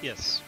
Yes.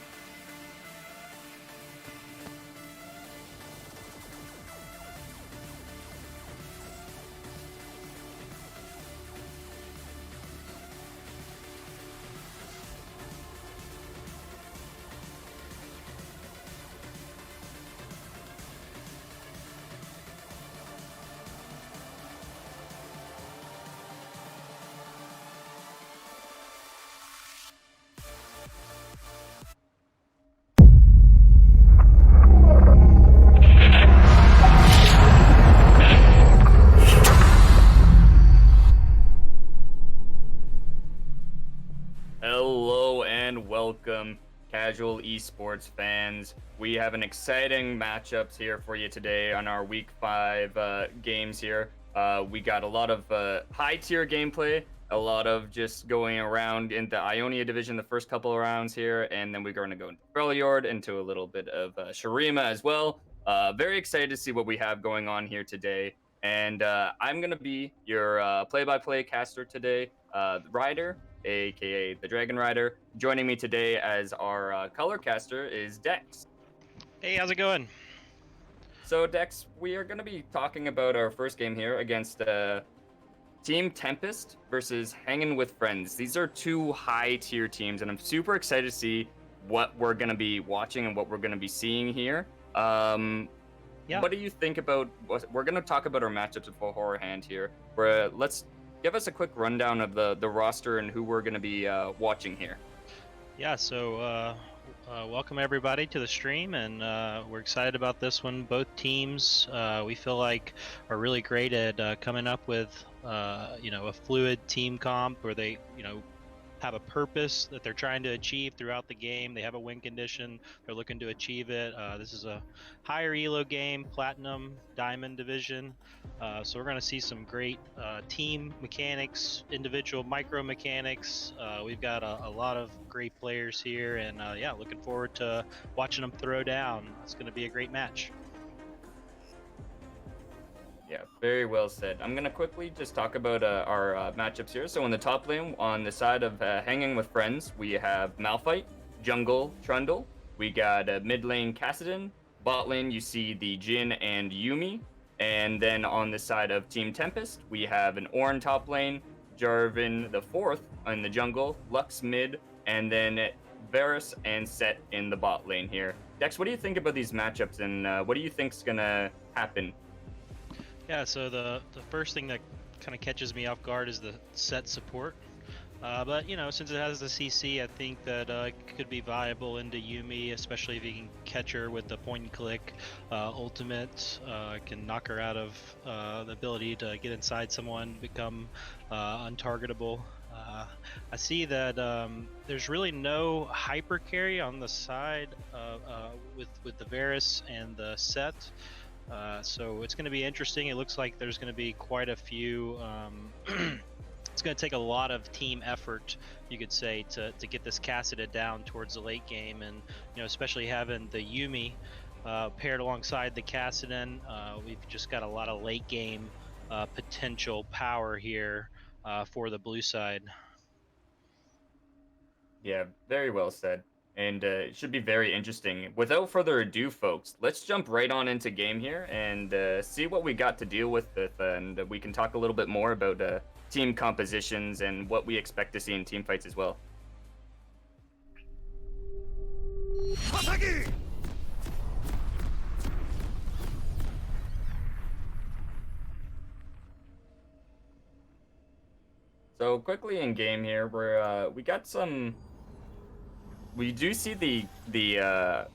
Hello and welcome, casual esports fans. We have an exciting matchups here for you today on our Week 5 games here. We got a lot of high-tier gameplay, a lot of just going around in the Ionia division the first couple of rounds here, and then we're going to go into Freljord, into a little bit of Shurima as well. Very excited to see what we have going on here today. And I'm going to be your play-by-play caster today, Ryder, aka the Dragon Rider. Joining me today as our color caster is Dex. Hey, how's it going? So, Dex, we are going to be talking about our first game here against Team Tempest versus Hangin with Friends. These are two high tier teams, and I'm super excited to see what we're going to be watching and what we're going to be seeing here. Yeah. What do you think about? We're going to talk about our matchups beforehand here. Let's give us a quick rundown of the roster and who we're going to be watching here. Yeah, so welcome everybody to the stream, and we're excited about this one. Both teams, we feel like, are really great at coming up with, a fluid team comp where they, have a purpose that they're trying to achieve throughout the game. They have a win condition. They're looking to achieve it. This is a higher elo game, platinum, diamond division. So we're going to see some great team mechanics, individual micro mechanics. We've got a lot of great players here, and yeah, looking forward to watching them throw down. It's going to be a great match. Yeah, very well said. I'm going to quickly just talk about our matchups here. So, in the top lane, on the side of Hanging with Friends, we have Malphite, Jungle, Trundle. We got mid lane, Kassadin. Bot lane, you see the Jhin and Yuumi. And then on the side of Team Tempest, we have an Ornn top lane, Jarvan the fourth in the jungle, Lux mid, and then Varus and Set in the bot lane here. Dex, what do you think about these matchups, and what do you think's going to happen? Yeah, so the first thing that kind of catches me off guard is the set support. But since it has the CC, I think that it could be viable into Yuumi, especially if you can catch her with the point and click ultimate. Can knock her out of the ability to get inside someone, become untargetable. I see that there's really no hyper carry on the side with the Varus and the Set. So it's going to be interesting. It looks like there's going to be quite a few. It's going to take a lot of team effort, you could say, to get this Kassadin down towards the late game, and especially having the Yuumi paired alongside the Kassadin, we've just got a lot of late game potential power here for the blue side. Yeah, very well said. And it should be very interesting. Without further ado, folks, let's jump right on into game here and see what we got to deal with. And we can talk a little bit more about team compositions and what we expect to see in team fights as well. So quickly in game here, we got some. We do see the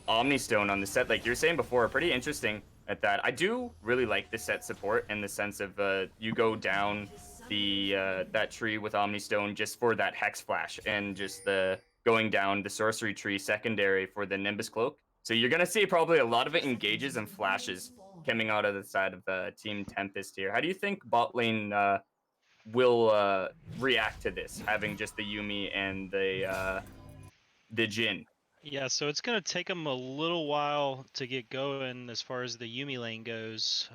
Omni Stone on the set, like you're saying before, pretty interesting at that. I do really like the set support in the sense of you go down the that tree with Omni Stone just for that Hex Flash and just the going down the sorcery tree secondary for the Nimbus Cloak. So you're gonna see probably a lot of it engages and flashes coming out of the side of Team Tempest here. How do you think bot lane will react to this, having just the Yuumi and the Jhin? Yeah, so it's going to take them a little while to get going as far as the Yuumi lane goes.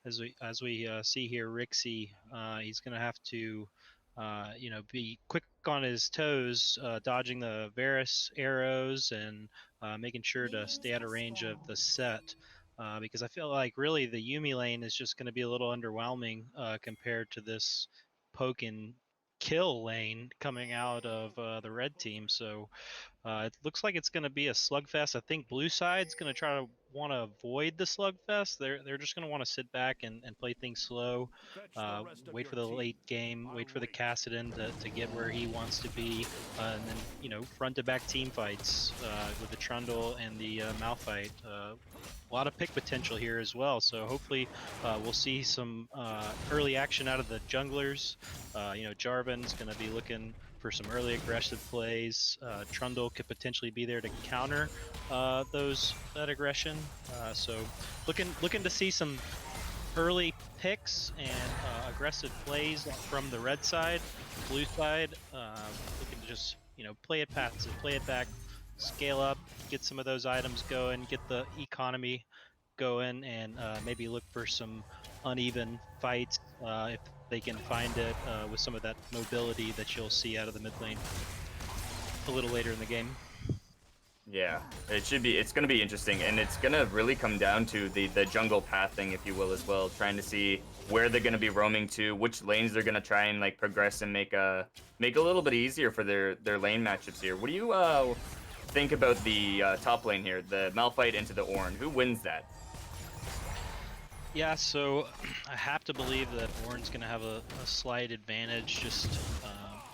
As we see here, Rixie, he's going to have to be quick on his toes, dodging the Varus arrows and making sure to stay out of range of the set. Because I feel like really the Yumi lane is just going to be a little underwhelming compared to this poke and kill lane coming out of the red team. So it looks like it's going to be a slugfest. I think blue side's going to try to want to avoid the slugfest. They're just going to want to sit back and play things slow, wait for the late game, wait for the Cassidon to get where he wants to be, and then front to back team fights with the Trundle and the Malphite. A lot of pick potential here as well. So hopefully we'll see some early action out of the junglers. Jarvan's going to be looking for some early aggressive plays. Trundle could potentially be there to counter that aggression. So looking to see some early picks and aggressive plays from the red side. Blue side looking to just play it passive, play it back, scale up, get some of those items going, get the economy going, and maybe look for some uneven fights if they can find it with some of that mobility that you'll see out of the mid lane a little later in the game. Yeah, it's going to be interesting, and it's going to really come down to the jungle pathing, if you will, as well, trying to see where they're going to be roaming to, which lanes they're going to try and like progress and make a little bit easier for their lane matchups here. What do you think about the top lane here, the Malphite into the Ornn? Who wins that? Yeah, so I have to believe that Ornn's going to have a slight advantage, just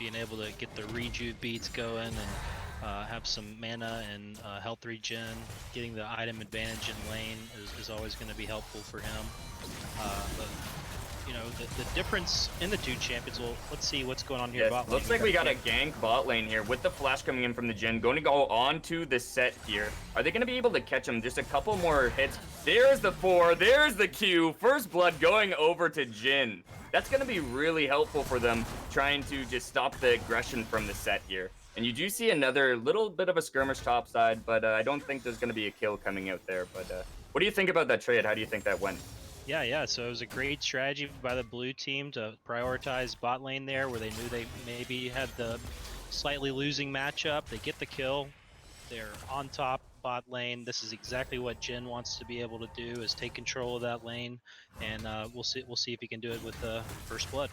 being able to get the rejuve beats going and have some mana and health regen. Getting the item advantage in lane is always going to be helpful for him. But the difference in the two champions. Well, let's see what's going on here. Yes, looks like we got a gank bot lane here with the flash coming in from the Jhin. Going to go onto the set here. Are they going to be able to catch him? Just a couple more hits. There's the 4. There's the Q. First blood going over to Jhin. That's going to be really helpful for them, trying to just stop the aggression from the set here. And you do see another little bit of a skirmish top side, but I don't think there's going to be a kill coming out there. But what do you think about that trade? How do you think that went? Yeah. So it was a great strategy by the blue team to prioritize bot lane there, where they knew they maybe had the slightly losing matchup. They get the kill. They're on top bot lane. This is exactly what Jhin wants to be able to do: is take control of that lane, and we'll see if he can do it with the first blood.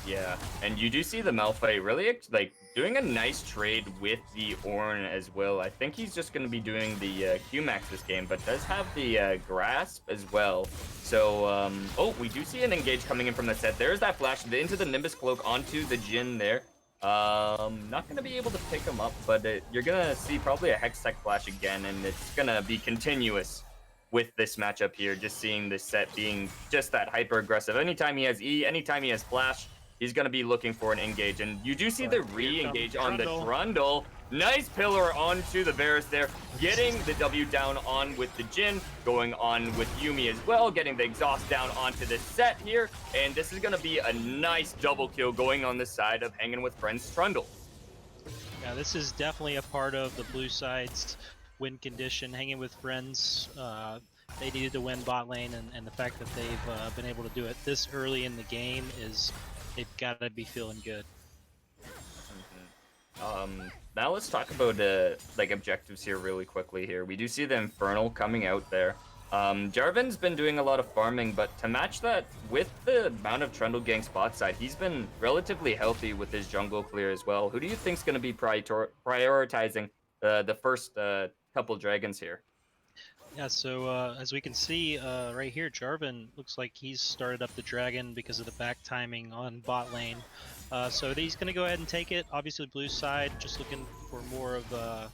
Yeah, and you do see the Malphite really like doing a nice trade with the Ornn as well. I think he's just going to be doing the Q-Max this game, but does have the Grasp as well. So, oh, we do see an engage coming in from the set. There's that flash into the Nimbus Cloak onto the Jhin there. Not going to be able to pick him up, but you're going to see probably a Hextech flash again, and it's going to be continuous with this matchup here. Just seeing this set being just that hyper-aggressive. Anytime he has E, anytime he has flash, he's going to be looking for an engage. And you do see the re-engage on the Trundle. Nice pillar onto the Varus there. Getting the W down on with the Jhin. Going on with Yuumi as well. Getting the exhaust down onto the set here. And this is going to be a nice double kill going on the side of Hangin with Friends Trundle. Yeah, this is definitely a part of the blue side's win condition. Hanging with Friends. They needed to win bot lane, and the fact that they've been able to do it this early in the game is... they've got to be feeling good. Now let's talk about like objectives here really quickly here. We do see the Infernal coming out there. Jarvan's been doing a lot of farming, but to match that with the amount of Trundle gang spot side, he's been relatively healthy with his jungle clear as well. Who do you think's going to be prioritizing the first couple dragons here? Yeah, so as we can see right here, Jarvan looks like he's started up the dragon because of the back timing on bot lane. So he's going to go ahead and take it. Obviously, blue side just looking for more of the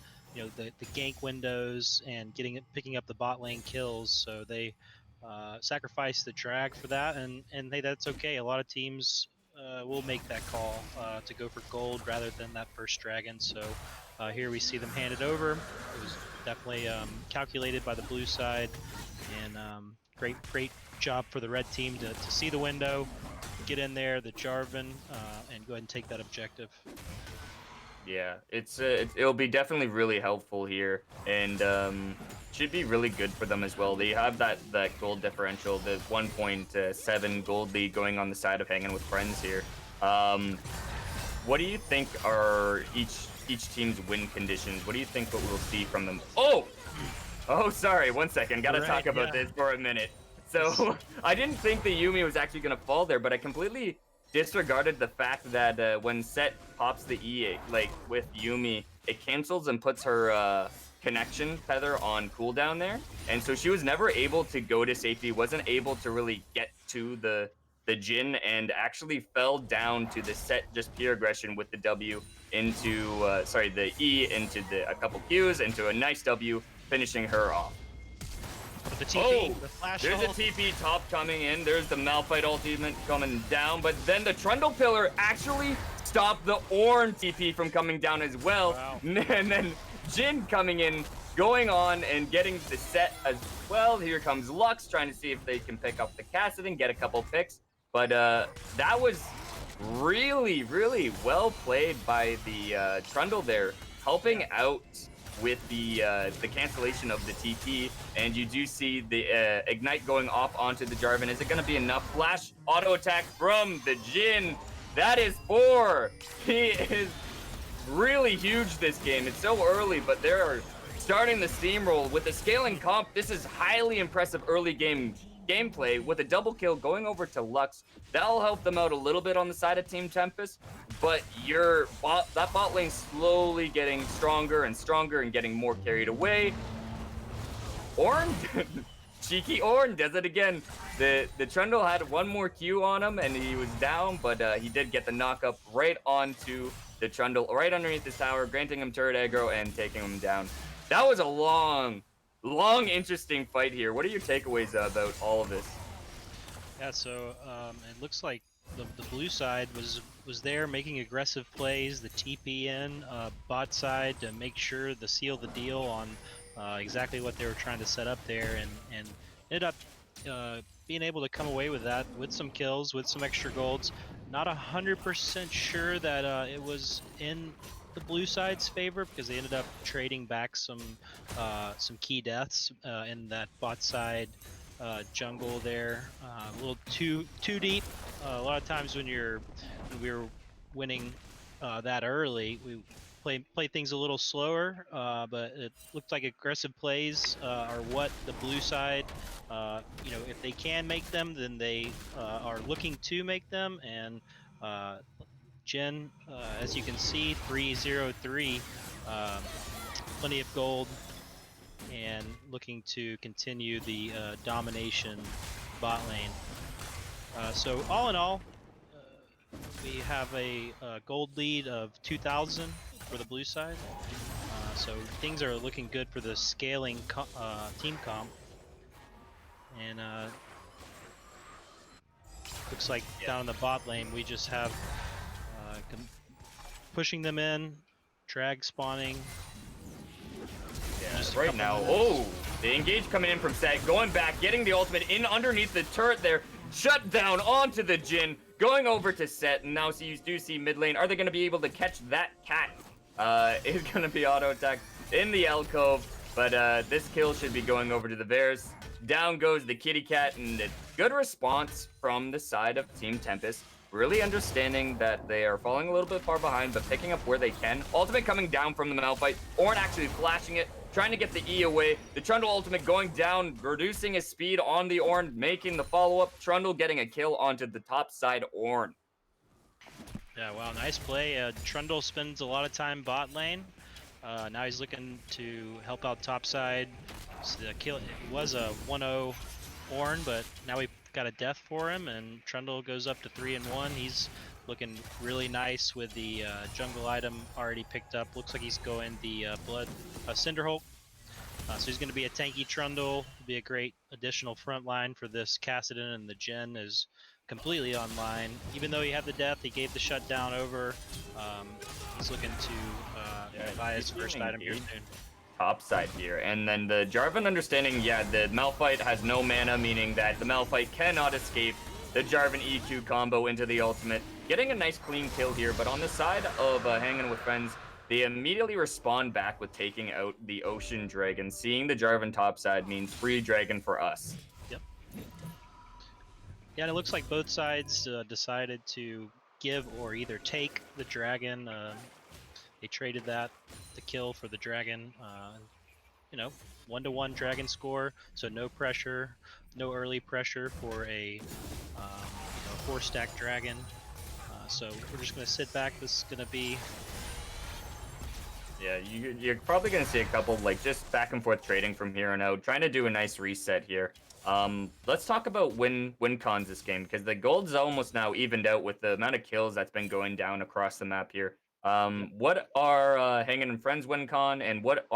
gank windows and picking up the bot lane kills. So they sacrifice the drag for that, and hey, that's okay. A lot of teams will make that call to go for gold rather than that first dragon. So here we see them hand it over. It was definitely calculated by the blue side, and great job for the red team to see the window, get in there, the Jarvan, and go ahead and take that objective. Yeah, it'll be definitely really helpful here, and should be really good for them as well. They have that gold differential, the 1.7 gold lead going on the side of Hangin with Friends here. What do you think are each team's win conditions? What do you think what we'll see from them? Oh, sorry. 1 second. Gotta Right, talk about yeah. this for a minute. This- So I didn't think the Yumi was actually gonna fall there, but I completely disregarded the fact that when Set pops the E, like with Yumi, it cancels and puts her connection tether on cooldown there, and so she was never able to go to safety. Wasn't able to really get to the Jin, and actually fell down to the Set just pure aggression with the W into the E into a couple Qs into a nice W, finishing her off. With the TP, Oh, the flash there's a ult. TP top coming in. There's the Malphite ultimate coming down, but then the Trundle Pillar actually stopped the Ornn TP from coming down as well. Wow. And then Jin coming in, going on and getting the Set as well. Here comes Lux trying to see if they can pick up the Kassadin, get a couple picks. But that was really, really well played by the Trundle there, helping out with the cancellation of the TP, and you do see the Ignite going off onto the Jarvan. Is it going to be enough? Flash auto attack from the Jin. That is 4. He is really huge this game. It's so early, but they're starting the steamroll with the scaling comp. This is highly impressive early gameplay with a double kill going over to Lux. That'll help them out a little bit on the side of Team Tempest, but that bot lane slowly getting stronger and stronger and getting more carried away. Ornn, cheeky Ornn does it again. The Trundle had one more Q on him and he was down, but he did get the knock up right onto the Trundle, right underneath his tower, granting him turret aggro and taking him down. That was a long, interesting fight here. What are your takeaways about all of this? Yeah, so it looks like the blue side was there making aggressive plays, the TP in, bot side to make sure to seal the deal on exactly what they were trying to set up there, and ended up being able to come away with that with some kills, with some extra golds. Not 100% sure that it was in the blue side's favor because they ended up trading back some key deaths in that bot side jungle there, a little too deep. A lot of times when we were winning that early, we play things a little slower, but it looked like aggressive plays are what the blue side, if they can make them, then they are looking to make them. And Jin, as you can see, 3-0-3, plenty of gold, and looking to continue the domination bot lane. So all in all, we have a gold lead of 2,000 for the blue side. So things are looking good for the scaling team comp. And looks like down in the bot lane we just have pushing them in, drag spawning. Yeah, right now, the engage coming in from Set, going back, getting the ultimate in underneath the turret there, shut down onto the Jin, going over to Set, and now you do see mid lane. Are they going to be able to catch that cat? Is going to be auto attack in the alcove, but this kill should be going over to the Varus. Down goes the kitty cat, and a good response from the side of Team Tempest. Really understanding that they are falling a little bit far behind, but picking up where they can. Ultimate coming down from the Malphite. Ornn actually flashing it, trying to get the E away. The Trundle ultimate going down, reducing his speed on the Ornn, making the follow-up. Trundle getting a kill onto the top side Ornn. Yeah, wow, nice play. Trundle spends a lot of time bot lane. Now he's looking to help out top side. So the kill, it was a 1-0 Ornn, but now we got a death for him, and Trundle goes up to 3-1. He's looking really nice with the jungle item already picked up. Looks like he's going the blood Cinderhulk. So he's going to be a tanky Trundle. Be a great additional front line for this Kassadin, and the Jin is completely online. Even though he had the death, he gave the shutdown over. He's looking to buy his first item here soon. Top side here, and then the Jarvan understanding, yeah, the Malphite has no mana, meaning that the Malphite cannot escape the Jarvan EQ combo into the ultimate, getting a nice clean kill here. But on the side of Hangin with Friends, they immediately respond back with taking out the Ocean Dragon. Seeing the Jarvan top side means free dragon for us. Yep. Yeah, and it looks like both sides decided to give or either take the dragon. They traded that, the kill for the dragon. You know, 1-to-1 dragon score, so no pressure, no early pressure for a 4-stack dragon. So we're just gonna sit back. This is gonna be Yeah, you're probably going to see a couple, like, just back and forth trading from here on out, trying to do a nice reset here. Let's talk about win cons this game, because the gold's almost now evened out with the amount of kills that's been going down across the map here. Yep. What are Hangin and Friends win con, and what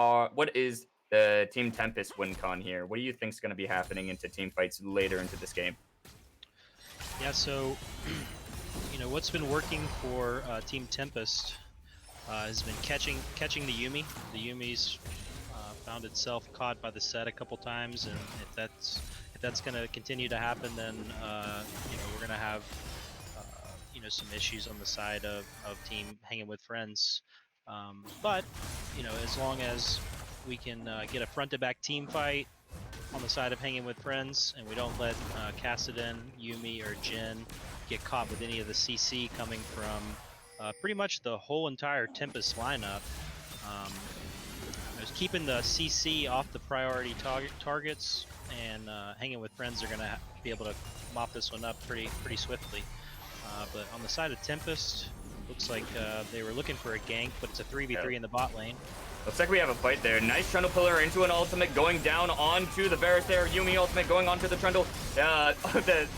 is the Team Tempest win con here? What do you think is going to be happening into team fights later into this game? Yeah. So what's been working for Team Tempest has been catching the Yuumi. The Yuumi's found itself caught by the set a couple times, and if that's going to continue to happen, then we're going to have some issues on the side of Team Hanging with Friends. But as long as we can get a front-to-back team fight on the side of Hanging with Friends, and we don't let Kassadin, Yuumi, or Jin get caught with any of the CC coming from pretty much the whole entire Tempest lineup. Just keeping the CC off the priority targets, and Hanging with Friends are going to be able to mop this one up pretty swiftly. But on the side of Tempest, looks like they were looking for a gank, but it's a 3v3 in the bot lane. Looks like we have a fight there. Nice Trundle Pillar into an ultimate, going down onto the Varus there. Yuumi ultimate going onto the Trundle. The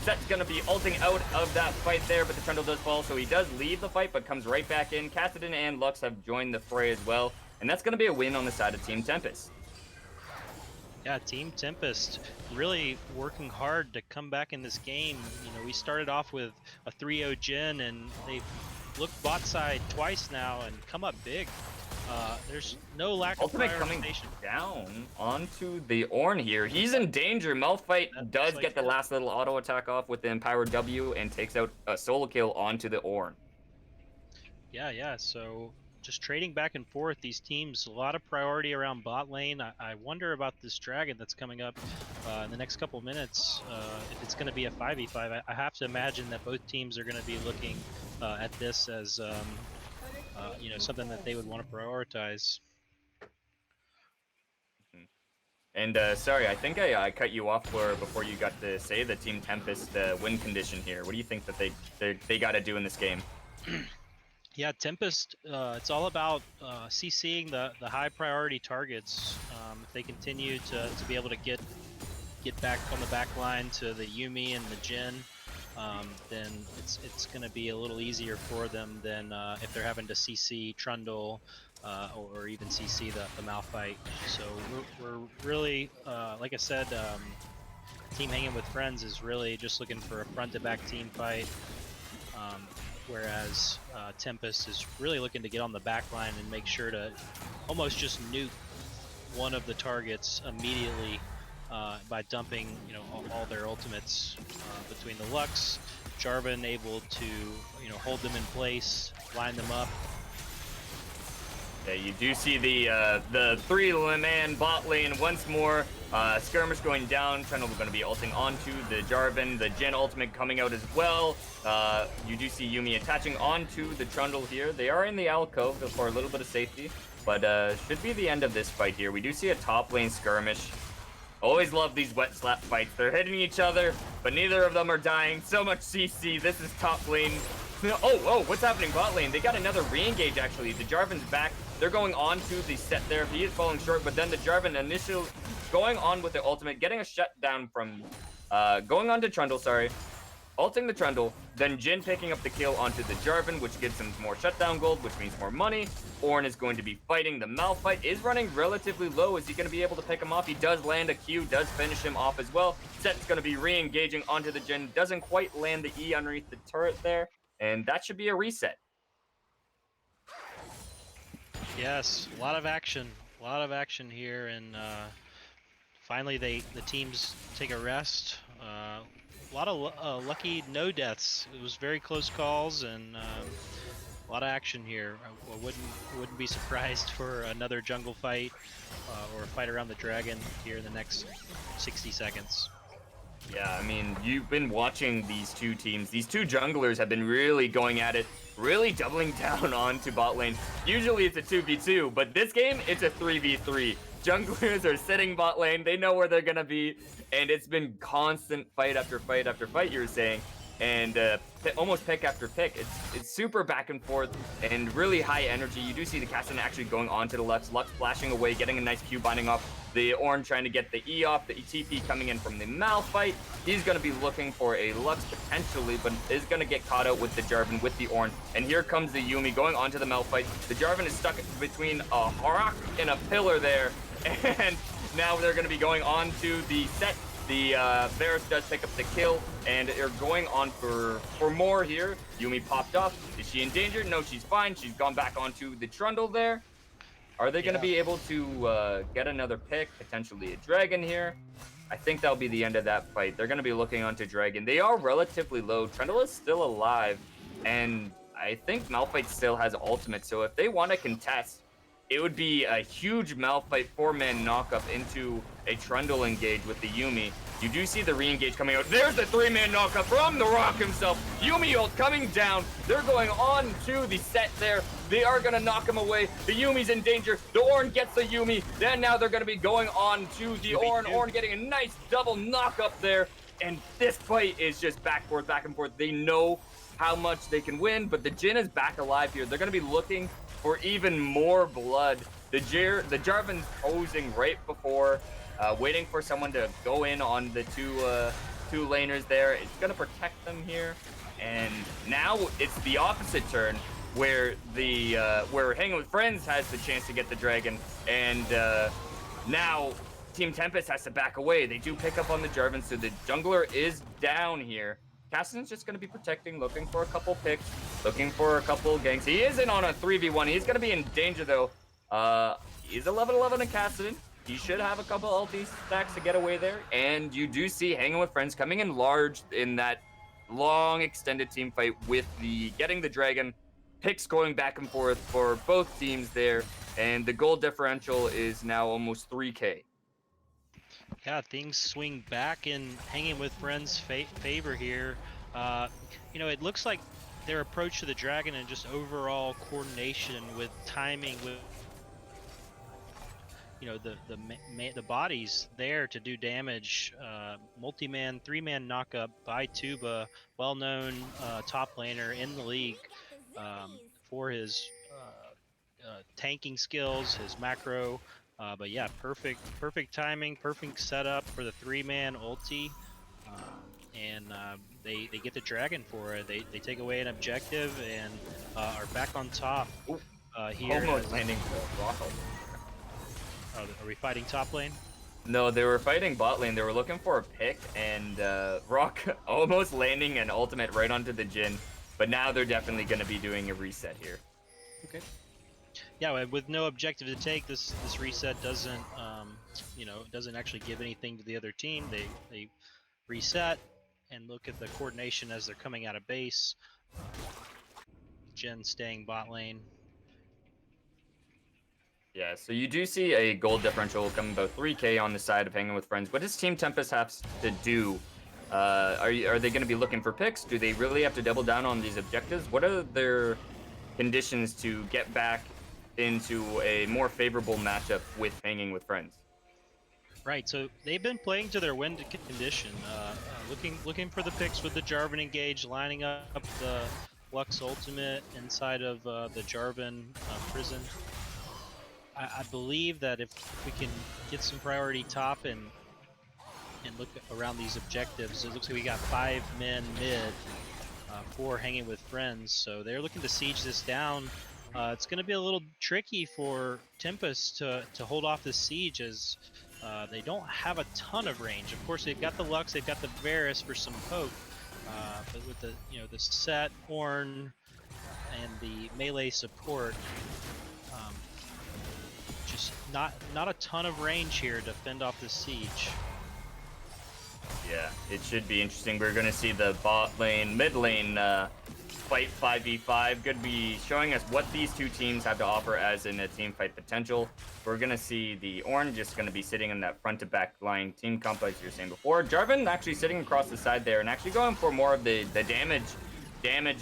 Set's going to be ulting out of that fight there, but the Trundle does fall, so he does leave the fight, but comes right back in. Kassadin and Lux have joined the fray as well, and that's going to be a win on the side of Team Tempest. Yeah, Team Tempest really working hard to come back in this game. We started off with a 3-0 Jin, and they've looked bot side twice now and come up big. There's no lack of ultimate coming down onto the Ornn here. He's in danger. Malphite does get the last little auto attack off with the Empowered W and takes out a solo kill onto the Ornn. Yeah. So just trading back and forth, these teams, a lot of priority around bot lane. I wonder about this dragon that's coming up in the next couple minutes. If it's going to be a 5v5, I have to imagine that both teams are going to be looking at this as something that they would want to prioritize. And sorry, I think I cut you off before you got to say the Team Tempest win condition here. What do you think that they got to do in this game? Yeah, Tempest, it's all about CCing the high priority targets. If they continue to be able to get back on the back line to the Yuumi and the Jin, then it's going to be a little easier for them than if they're having to CC Trundle or even CC the Malphite. So we're really, like I said, Team Hanging with Friends is really just looking for a front-to-back team fight, whereas Tempest is really looking to get on the back line and make sure to almost just nuke one of the targets immediately by dumping all their ultimates between the Lux, Jarvan able to hold them in place, line them up. Yeah, you do see the three-man bot lane once more. Skirmish going down. Trundle going to be ulting onto the Jarvan. The Jin ultimate coming out as well. You do see Yuumi attaching onto the Trundle here. They are in the alcove for a little bit of safety, but should be the end of this fight here. We do see a top lane skirmish. Always love these wet slap fights. They're hitting each other, but neither of them are dying. So much CC. This is top lane. Oh, what's happening bot lane? They got another re-engage, actually. The Jarvan's back. They're going on to the set there. He is falling short, but then the Jarvan initial going on with the ultimate, getting a shutdown from going on to Trundle, sorry. Ulting the Trundle, then Jin picking up the kill onto the Jarvan, which gives him more shutdown gold, which means more money. Ornn is going to be fighting. The Malphite is running relatively low. Is he going to be able to pick him off? He does land a Q, does finish him off as well. Set's going to be re-engaging onto the Jin. Doesn't quite land the E underneath the turret there, and that should be a reset. Yes, a lot of action here, and finally the teams take a rest. A lot of lucky no deaths. It was very close calls, and a lot of action here. I wouldn't be surprised for another jungle fight or a fight around the dragon here in the next 60 seconds. Yeah, I mean, you've been watching these two teams. These two junglers have been really going at it, really doubling down onto bot lane. Usually it's a 2v2, but this game, it's a 3v3. Junglers are sitting bot lane. They know where they're going to be, and it's been constant fight after fight after fight, you were saying, and almost pick after pick. It's super back and forth and really high energy. You do see the Castan actually going on to the left, Lux flashing away, getting a nice Q binding off. The Ornn trying to get the E off, the TP coming in from the Malphite. He's going to be looking for a Lux potentially, but is going to get caught out with the Jarvan, with the Ornn. And here comes the Yuumi going onto the Malphite. The Jarvan is stuck between a rock and a pillar there. And now they're going to be going on to the set. The Varus does pick up the kill, and they're going on for more here. Yuumi popped off. Is she in danger? No, she's fine. She's gone back onto the Trundle there. Are they going to be able to get another pick, potentially a Dragon here? I think that'll be the end of that fight. They're going to be looking onto Dragon. They are relatively low. Trundle is still alive, and I think Malphite still has ultimate. So if they want to contest, it would be a huge Malphite 4-man knockup into a Trundle engage with the Yuumi. You do see the re-engage coming out. There's the 3-man knockup from the Rock himself. Yuumi ult coming down. They're going on to the set there. They are going to knock him away. The Yuumi's in danger. The Ornn gets the Yuumi. Then now they're going to be going on to the Ornn. Ornn getting a nice double knockup there. And this fight is just back and forth. They know how much they can win, but the Jhin is back alive here. They're going to be looking for even more blood. The Jarvan's posing right before, waiting for someone to go in on the two laners there. It's gonna protect them here, and now it's the opposite turn where where Hangin with Friends has the chance to get the dragon, and now Team Tempest has to back away. They do pick up on the Jarvan, so the jungler is down here. Cassidy's just going to be protecting, looking for a couple picks, looking for a couple ganks. He isn't on a 3v1. He's going to be in danger, though. He's 11-11 in Cassidy. He should have a couple ulti stacks to get away there. And you do see Hangin with Friends coming in large in that long extended team fight with getting the dragon. Picks going back and forth for both teams there. And the goal differential is now almost 3K. Yeah, things swing back in Hangin with Friends' favor here. You know, it looks like their approach to the dragon and just overall coordination with timing, with the bodies there to do damage. Multi-man, 3-man knockup by Tuba, well-known top laner in the league for his tanking skills, his macro. But yeah, perfect timing, perfect setup for the 3-man ulti, and they get the dragon for it. They take away an objective and are back on top here. Almost landing the rock. Are we fighting top lane? No, they were fighting bot lane. They were looking for a pick, and Rock almost landing an ultimate right onto the Jhin. But now they're definitely going to be doing a reset here. Okay. Yeah, with no objective to take, this reset doesn't doesn't actually give anything to the other team. They reset and look at the coordination as they're coming out of base. Jhin staying bot lane. Yeah, so you do see a gold differential coming about 3K on the side of Hangin with Friends. What does Team Tempest have to do? Are they going to be looking for picks? Do they really have to double down on these objectives? What are their conditions to get back into a more favorable matchup with Hangin with Friends? Right, so they've been playing to their win condition, looking for the picks with the Jarvan engage, lining up the Lux ultimate inside of the Jarvan prison. I believe that if we can get some priority top and look around these objectives, it looks like we got 5 men mid for Hangin with Friends, so they're looking to siege this down. It's going to be a little tricky for Tempest to hold off the siege, as they don't have a ton of range. Of course, they've got the Lux, they've got the Varus for some poke, but with the the Set, Ornn, and the melee support, just not a ton of range here to fend off the siege. Yeah, it should be interesting. We're going to see the bot lane, mid lane fight 5v5. Going to be showing us what these two teams have to offer as in a team fight potential. We're going to see the Orange just going to be sitting in that front to back line team comp as you were saying before. Jarvan actually sitting across the side there and actually going for more of the damage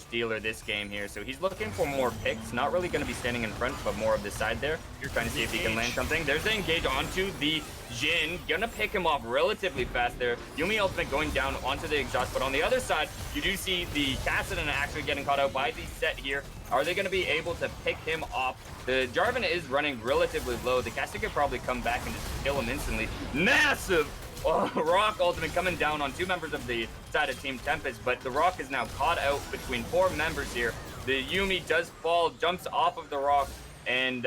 dealer this game here. So he's looking for more picks. Not really going to be standing in front, but more of the side there. You're trying to see if he can land something. There's the engage onto the Jhin. Gonna pick him off relatively fast there. Yuumi ultimate going down onto the exhaust, but on the other side, you do see the Kassadin actually getting caught out by the set here. Are they going to be able to pick him off? The Jarvan is running relatively low. The Kassadin could probably come back and just kill him instantly. Massive Rock ultimate coming down on two members of the side of Team Tempest, but the Rock is now caught out between four members here. The Yuumi does fall, jumps off of the Rock, and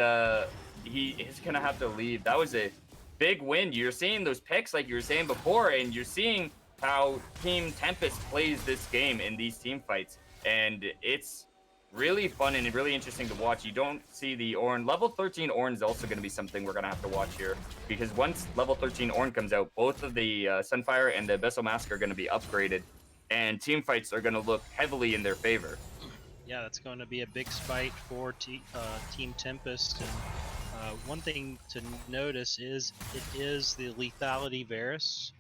he is going to have to leave. That was a big win. You're seeing those picks like you were saying before, and you're seeing how Team Tempest plays this game in these team fights, and it's really fun and really interesting to watch. You don't see the Ornn. Level 13 Ornn is also going to be something we're going to have to watch here, because once level 13 Ornn comes out, both of the Sunfire and the Abyssal Mask are going to be upgraded, and team fights are going to look heavily in their favor. Yeah, that's going to be a big fight for Team Tempest. And one thing to notice is it is the lethality Varus.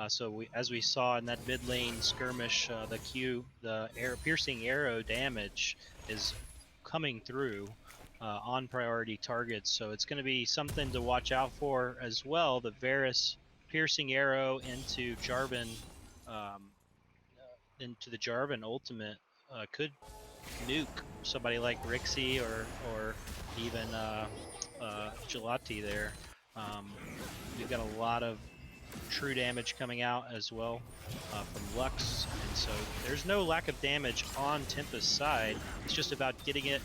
So as we saw in that mid lane skirmish, the piercing arrow damage is coming through on priority targets. So it's going to be something to watch out for as well. The Varus piercing arrow into the Jarvan ultimate could nuke somebody like Rixie or even Gelati there. We've got a lot of true damage coming out as well from Lux, and so there's no lack of damage on Tempest's side. It's just about getting it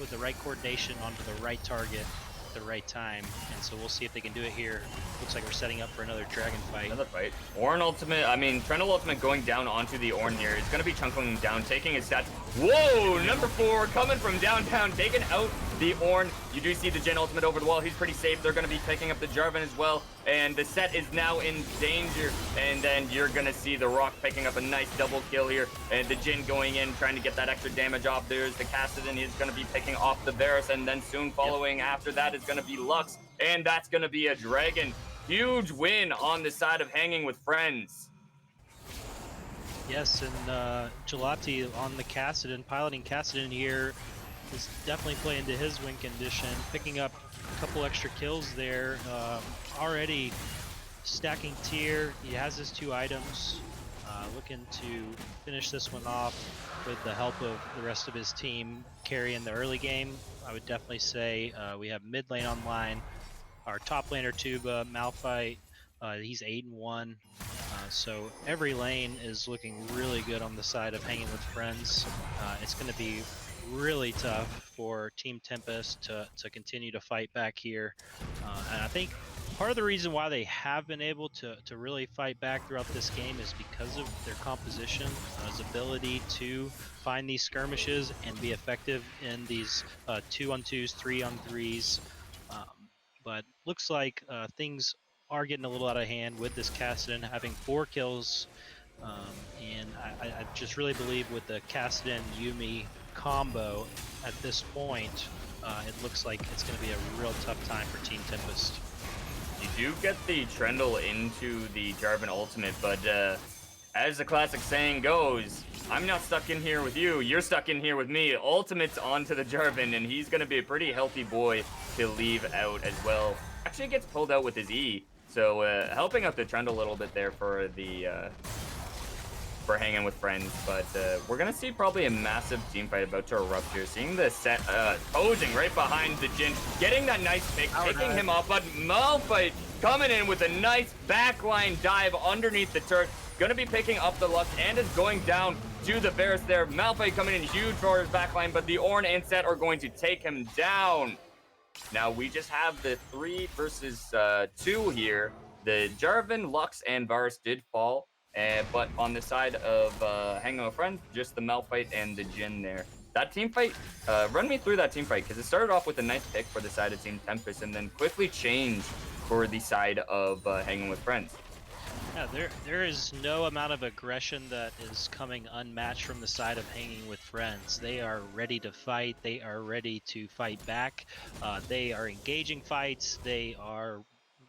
with the right coordination onto the right target at the right time, and so we'll see if they can do it here. Looks like we're setting up for another dragon fight. Another fight. Ornn ultimate, Trundle ultimate going down onto the Ornn here. He's going to be chunking him down, taking his stats. Whoa, number 4 coming from downtown, taking out the Ornn. You do see the Jhin ultimate over the wall. He's pretty safe. They're going to be picking up the Jarvan as well, and the set is now in danger. And then you're going to see the Rock picking up a nice double kill here, and the Jhin going in, trying to get that extra damage off. There's the Kassadin. He's going to be picking off the Varus, and then soon following after that is going to be Lux, and that's going to be a dragon. Huge win on the side of Hanging with Friends. Yes, and Gelati on the Kassadin, piloting Kassadin here, is definitely playing to his win condition, picking up a couple extra kills there. Already stacking tier. He has his 2 items. Looking to finish this one off with the help of the rest of his team carrying the early game. I would definitely say we have mid lane online. Our top laner Tuba, Malphite, he's 8-1. So every lane is looking really good on the side of Hanging with Friends. It's going to be really tough for Team Tempest to continue to fight back here. And I think part of the reason why they have been able to really fight back throughout this game is because of their composition, his ability to find these skirmishes and be effective in these 2-on-2s, 3-on-3s. But looks like things are getting a little out of hand with this Kassadin having 4 kills. And I just really believe with the Kassadin Yuumi combo at this point, it looks like it's going to be a real tough time for Team Tempest. You do get the Trundle into the Jarvan ultimate, but as the classic saying goes, I'm not stuck in here with you, you're stuck in here with me. Ultimate's onto the Jarvan, and he's going to be a pretty healthy boy to leave out as well. Actually gets pulled out with his E, so helping out the Trundle a little bit there for the for Hanging with Friends, but we're gonna see probably a massive team fight about to erupt here. Seeing the set posing right behind the Jhin, getting that nice pick, taking him off, but Malphite coming in with a nice backline dive underneath the turret. Gonna be picking up the Lux and is going down to the Varus there. Malphite coming in huge for his backline, but the Ornn and Set are going to take him down. Now we just have the 3 versus 2 here. The Jarvan, Lux, and Varus did fall, but on the side of Hanging with Friends, just the Malphite and the Jhin there. That team fight, run me through that team fight, because it started off with a nice pick for the side of Team Tempest and then quickly changed for the side of Hanging with Friends. Yeah, there is no amount of aggression that is coming unmatched from the side of Hanging with Friends. They are ready to fight. They are ready to fight back. They are engaging fights. They are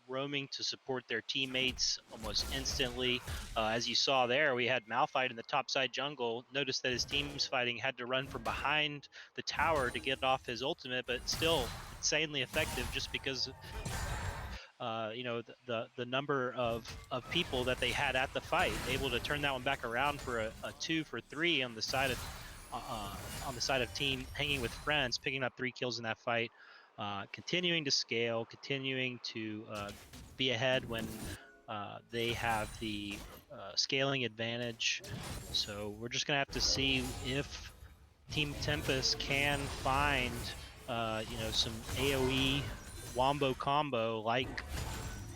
roaming to support their teammates almost instantly. As you saw there, we had Malphite in the topside jungle. Notice that his team's fighting had to run from behind the tower to get off his ultimate, but still insanely effective just because the number of people that they had at the fight, able to turn that one back around for a 2 for 3 on the side of team Hanging with Friends, picking up 3 kills in that fight, continuing to scale, continuing to be ahead when they have the scaling advantage. So we're just gonna have to see if Team Tempest can find some AOE wombo combo like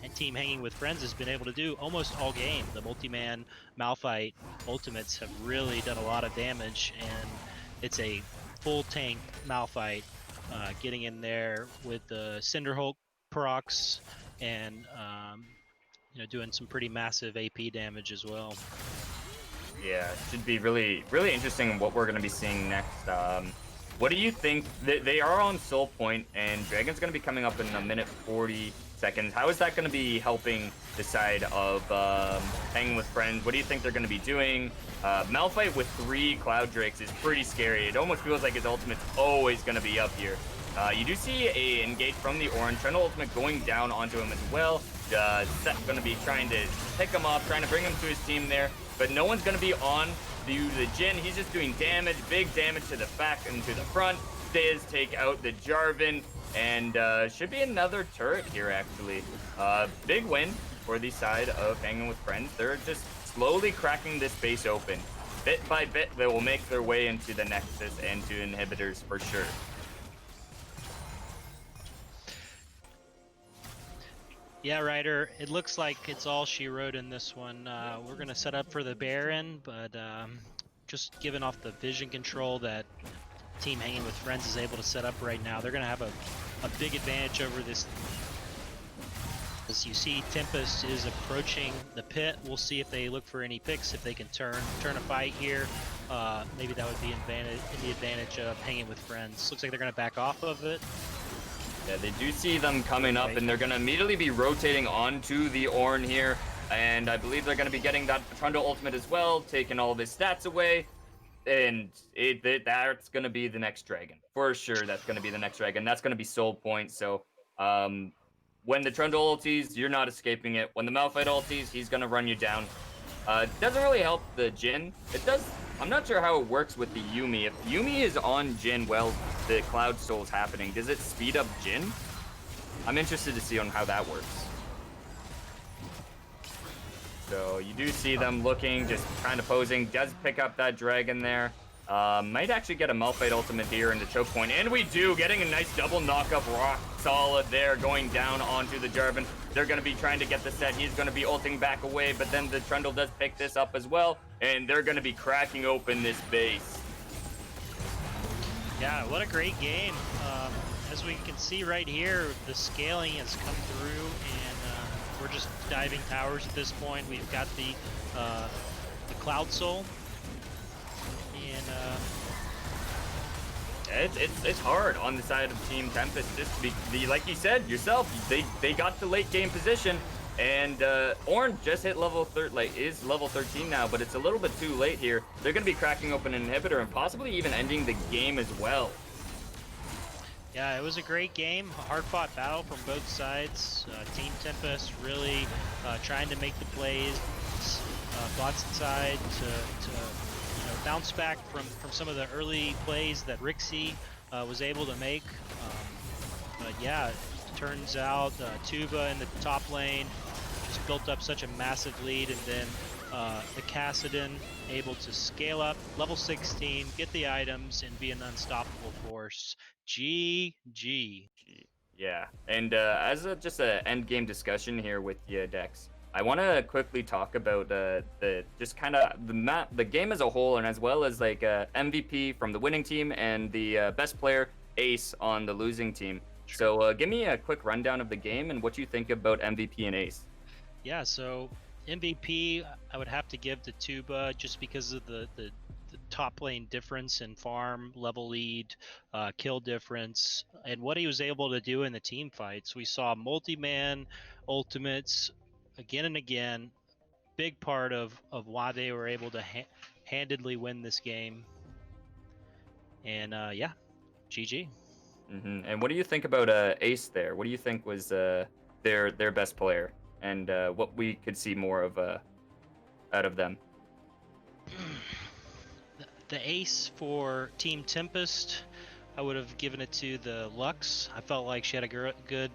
and Team Hanging with Friends has been able to do almost all game. The multi-man Malphite ultimates have really done a lot of damage, and it's a full tank Malphite getting in there with the Cinderhulk procs and doing some pretty massive AP damage as well. Yeah, it should be really, really interesting what we're going to be seeing next. What do you think? They are on Soul Point, and Dragon's going to be coming up in a minute 40 seconds. How is that going to be helping the side of Hanging with Friends? What do you think they're going to be doing? Malphite with 3 Cloud Drakes is pretty scary. It almost feels like his ultimate's always going to be up here. You do see a engage from the Orange. Trundle ultimate going down onto him as well. Seth going to be trying to pick him up, trying to bring him to his team there. But no one's going to be on the Jhin. He's just doing damage, big damage to the back and to the front. Diz take out the Jarvan, and should be another turret here, actually. Big win for the side of Hanging with Friends. They're just slowly cracking this base open. Bit by bit, they will make their way into the Nexus and to inhibitors for sure. Yeah, Ryder, it looks like it's all she wrote in this one. We're going to set up for the Baron, but just given off the vision control that Team Hanging with Friends is able to set up right now, they're going to have a big advantage over this. As you see, Tempest is approaching the pit. We'll see if they look for any picks, if they can turn a fight here. Maybe that would be in the advantage of Hanging with Friends. Looks like they're going to back off of it. Yeah, they do see them coming up, and they're going to immediately be rotating onto the Ornn here. And I believe they're going to be getting that Trundle ultimate as well, taking all of his stats away. And that's going to be the next Dragon. For sure, that's going to be the next Dragon. That's going to be Soul Point. So when the Trundle ulties, you're not escaping it. When the Malphite ulties, he's going to run you down. It doesn't really help the Jhin. It does. I'm not sure how it works with the Yuumi. If Yuumi is on Jhin while the Cloud Soul's happening, does it speed up Jhin? I'm interested to see on how that works. So you do see them looking, just kind of posing. Does pick up that Dragon there. Might actually get a Malphite ultimate here in the choke point. And we do, getting a nice double knock-up, rock solid there, going down onto the Jarvan. They're going to be trying to get the set. He's going to be ulting back away, but then the Trundle does pick this up as well, and they're going to be cracking open this base. Yeah, what a great game. As we can see right here, the scaling has come through, and we're just diving towers at this point. We've got the Cloud Soul. And it's hard on the side of Team Tempest, just to be like you said yourself. They got the late game position, and Ornn just hit level is level 13 now, but it's a little bit too late here. They're going to be cracking open an inhibitor and possibly even ending the game as well. Yeah, it was a great game, a hard-fought battle from both sides. Team Tempest really trying to make the plays. Bots side to bounce back from some of the early plays that Rixie was able to make. But yeah, it turns out Tuba in the top lane just built up such a massive lead, and then the Kassadin able to scale up, level 16, get the items, and be an unstoppable force. GG. Yeah, and as just an end game discussion here with you, Dex, I want to quickly talk about the just kind of the game as a whole, and as well as like MVP from the winning team and the best player Ace on the losing team. So give me a quick rundown of the game and what you think about MVP and Ace. Yeah, so MVP, I would have to give to Tuba just because of the top lane difference in farm, level lead, kill difference, and what he was able to do in the team fights. We saw multi-man ultimates again and again. Big part of why they were able to handedly win this game. And yeah, GG. And what do you think about Ace there? What do you think was their best player, and what we could see more of out of them? The ace for Team Tempest, I would have given it to the Lux. I felt like she had a good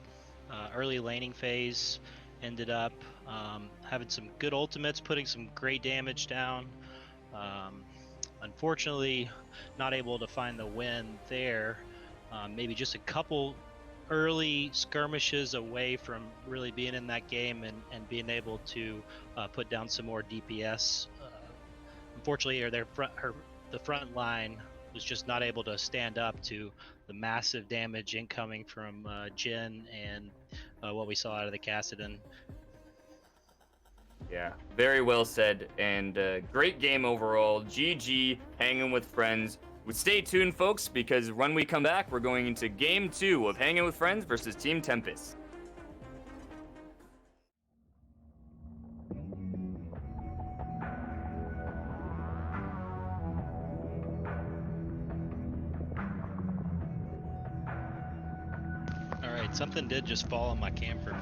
early laning phase. Ended up having some good ultimates, putting some great damage down. Unfortunately, not able to find the win there. Maybe just a couple early skirmishes away from really being in that game and being able to put down some more DPS. Unfortunately, the front line was just not able to stand up to the massive damage incoming from Jin and what we saw out of the Kassadin. Yeah, very well said, and great game overall. GG, hanging with friends. Stay tuned, folks, because when we come back, we're going into Game 2 of Hanging with Friends versus Team Tempest. All right, something did just fall on my camper.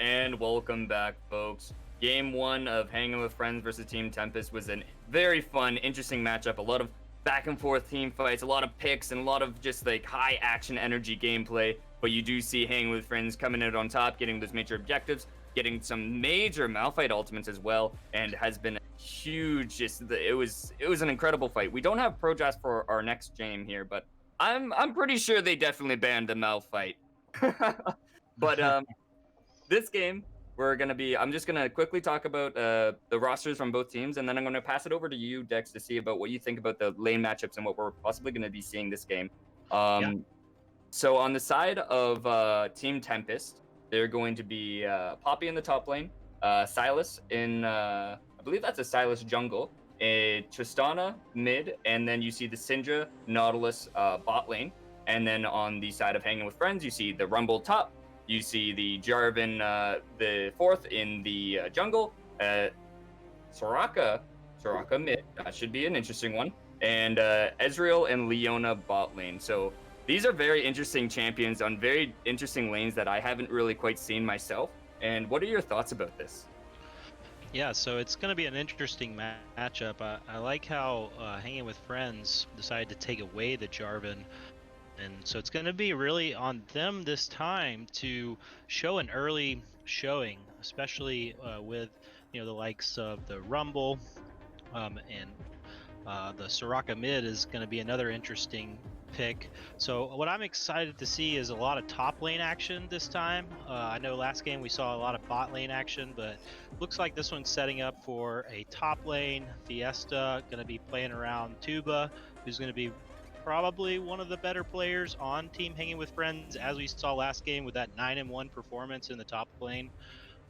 And welcome back, folks. Game 1 of Hangin with Friends versus Team Tempest was a very fun, interesting matchup. A lot of back and forth team fights, a lot of picks, and a lot of just like high action energy gameplay. But you do see Hangin with Friends coming out on top, getting those major objectives, getting some major Malphite ultimates as well, and has been a huge. It was an incredible fight. We don't have Projas for our next game here, but I'm pretty sure they definitely banned the Malphite. But this game, I'm just gonna quickly talk about the rosters from both teams, and then I'm gonna pass it over to you, Dex, to see about what you think about the lane matchups and what we're possibly gonna be seeing this game. Yeah. So on the side of Team Tempest, they're going to be Poppy in the top lane, Silas in I believe that's a Silas jungle, Tristana mid, and then you see the Syndra, Nautilus bot lane, and then on the side of Hanging with Friends, you see the Rumble top. You see the Jarvan, the fourth in the jungle. Soraka mid. That should be an interesting one. And Ezreal and Leona bot lane. So these are very interesting champions on very interesting lanes that I haven't really quite seen myself. And what are your thoughts about this? Yeah, so it's going to be an interesting matchup. I like how Hanging with Friends decided to take away the Jarvan. And so it's going to be really on them this time to show an early showing, especially with the likes of the Rumble, and the Soraka mid is going to be another interesting pick. So what I'm excited to see is a lot of top lane action this time. I know last game we saw a lot of bot lane action, but looks like this one's setting up for a top lane. Fiesta going to be playing around Tuba, who's going to be probably one of the better players on Team Hanging with Friends, as we saw last game with that 9-1 performance in the top lane.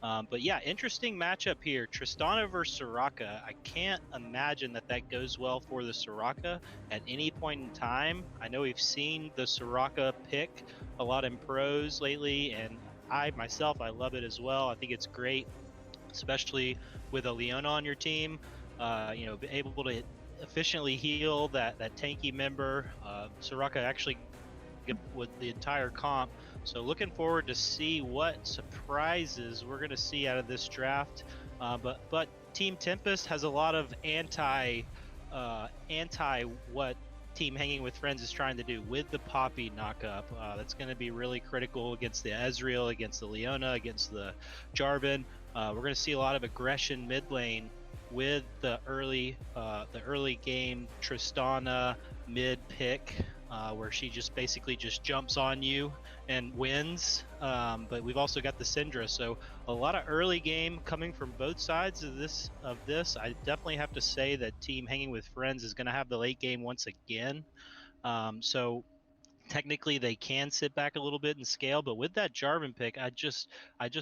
But yeah, interesting matchup here. Tristana versus Soraka. I can't imagine that goes well for the Soraka at any point in time. I know we've seen the Soraka pick a lot in pros lately, and I myself, I love it as well. I think it's great, especially with a Leona on your team. Be able to efficiently heal that tanky member. Soraka actually with the entire comp. So looking forward to see what surprises we're going to see out of this draft. But Team Tempest has a lot of anti what Team Hanging with Friends is trying to do with the Poppy knockup. That's going to be really critical against the Ezreal, against the Leona, against the Jarvan. We're going to see a lot of aggression mid lane with the early game Tristana mid pick, where she just basically just jumps on you and wins. But we've also got the Syndra, so a lot of early game coming from both sides of this. I definitely have to say that Team Hanging with Friends is going to have the late game once again. So technically they can sit back a little bit and scale, but with that Jarvan pick, I just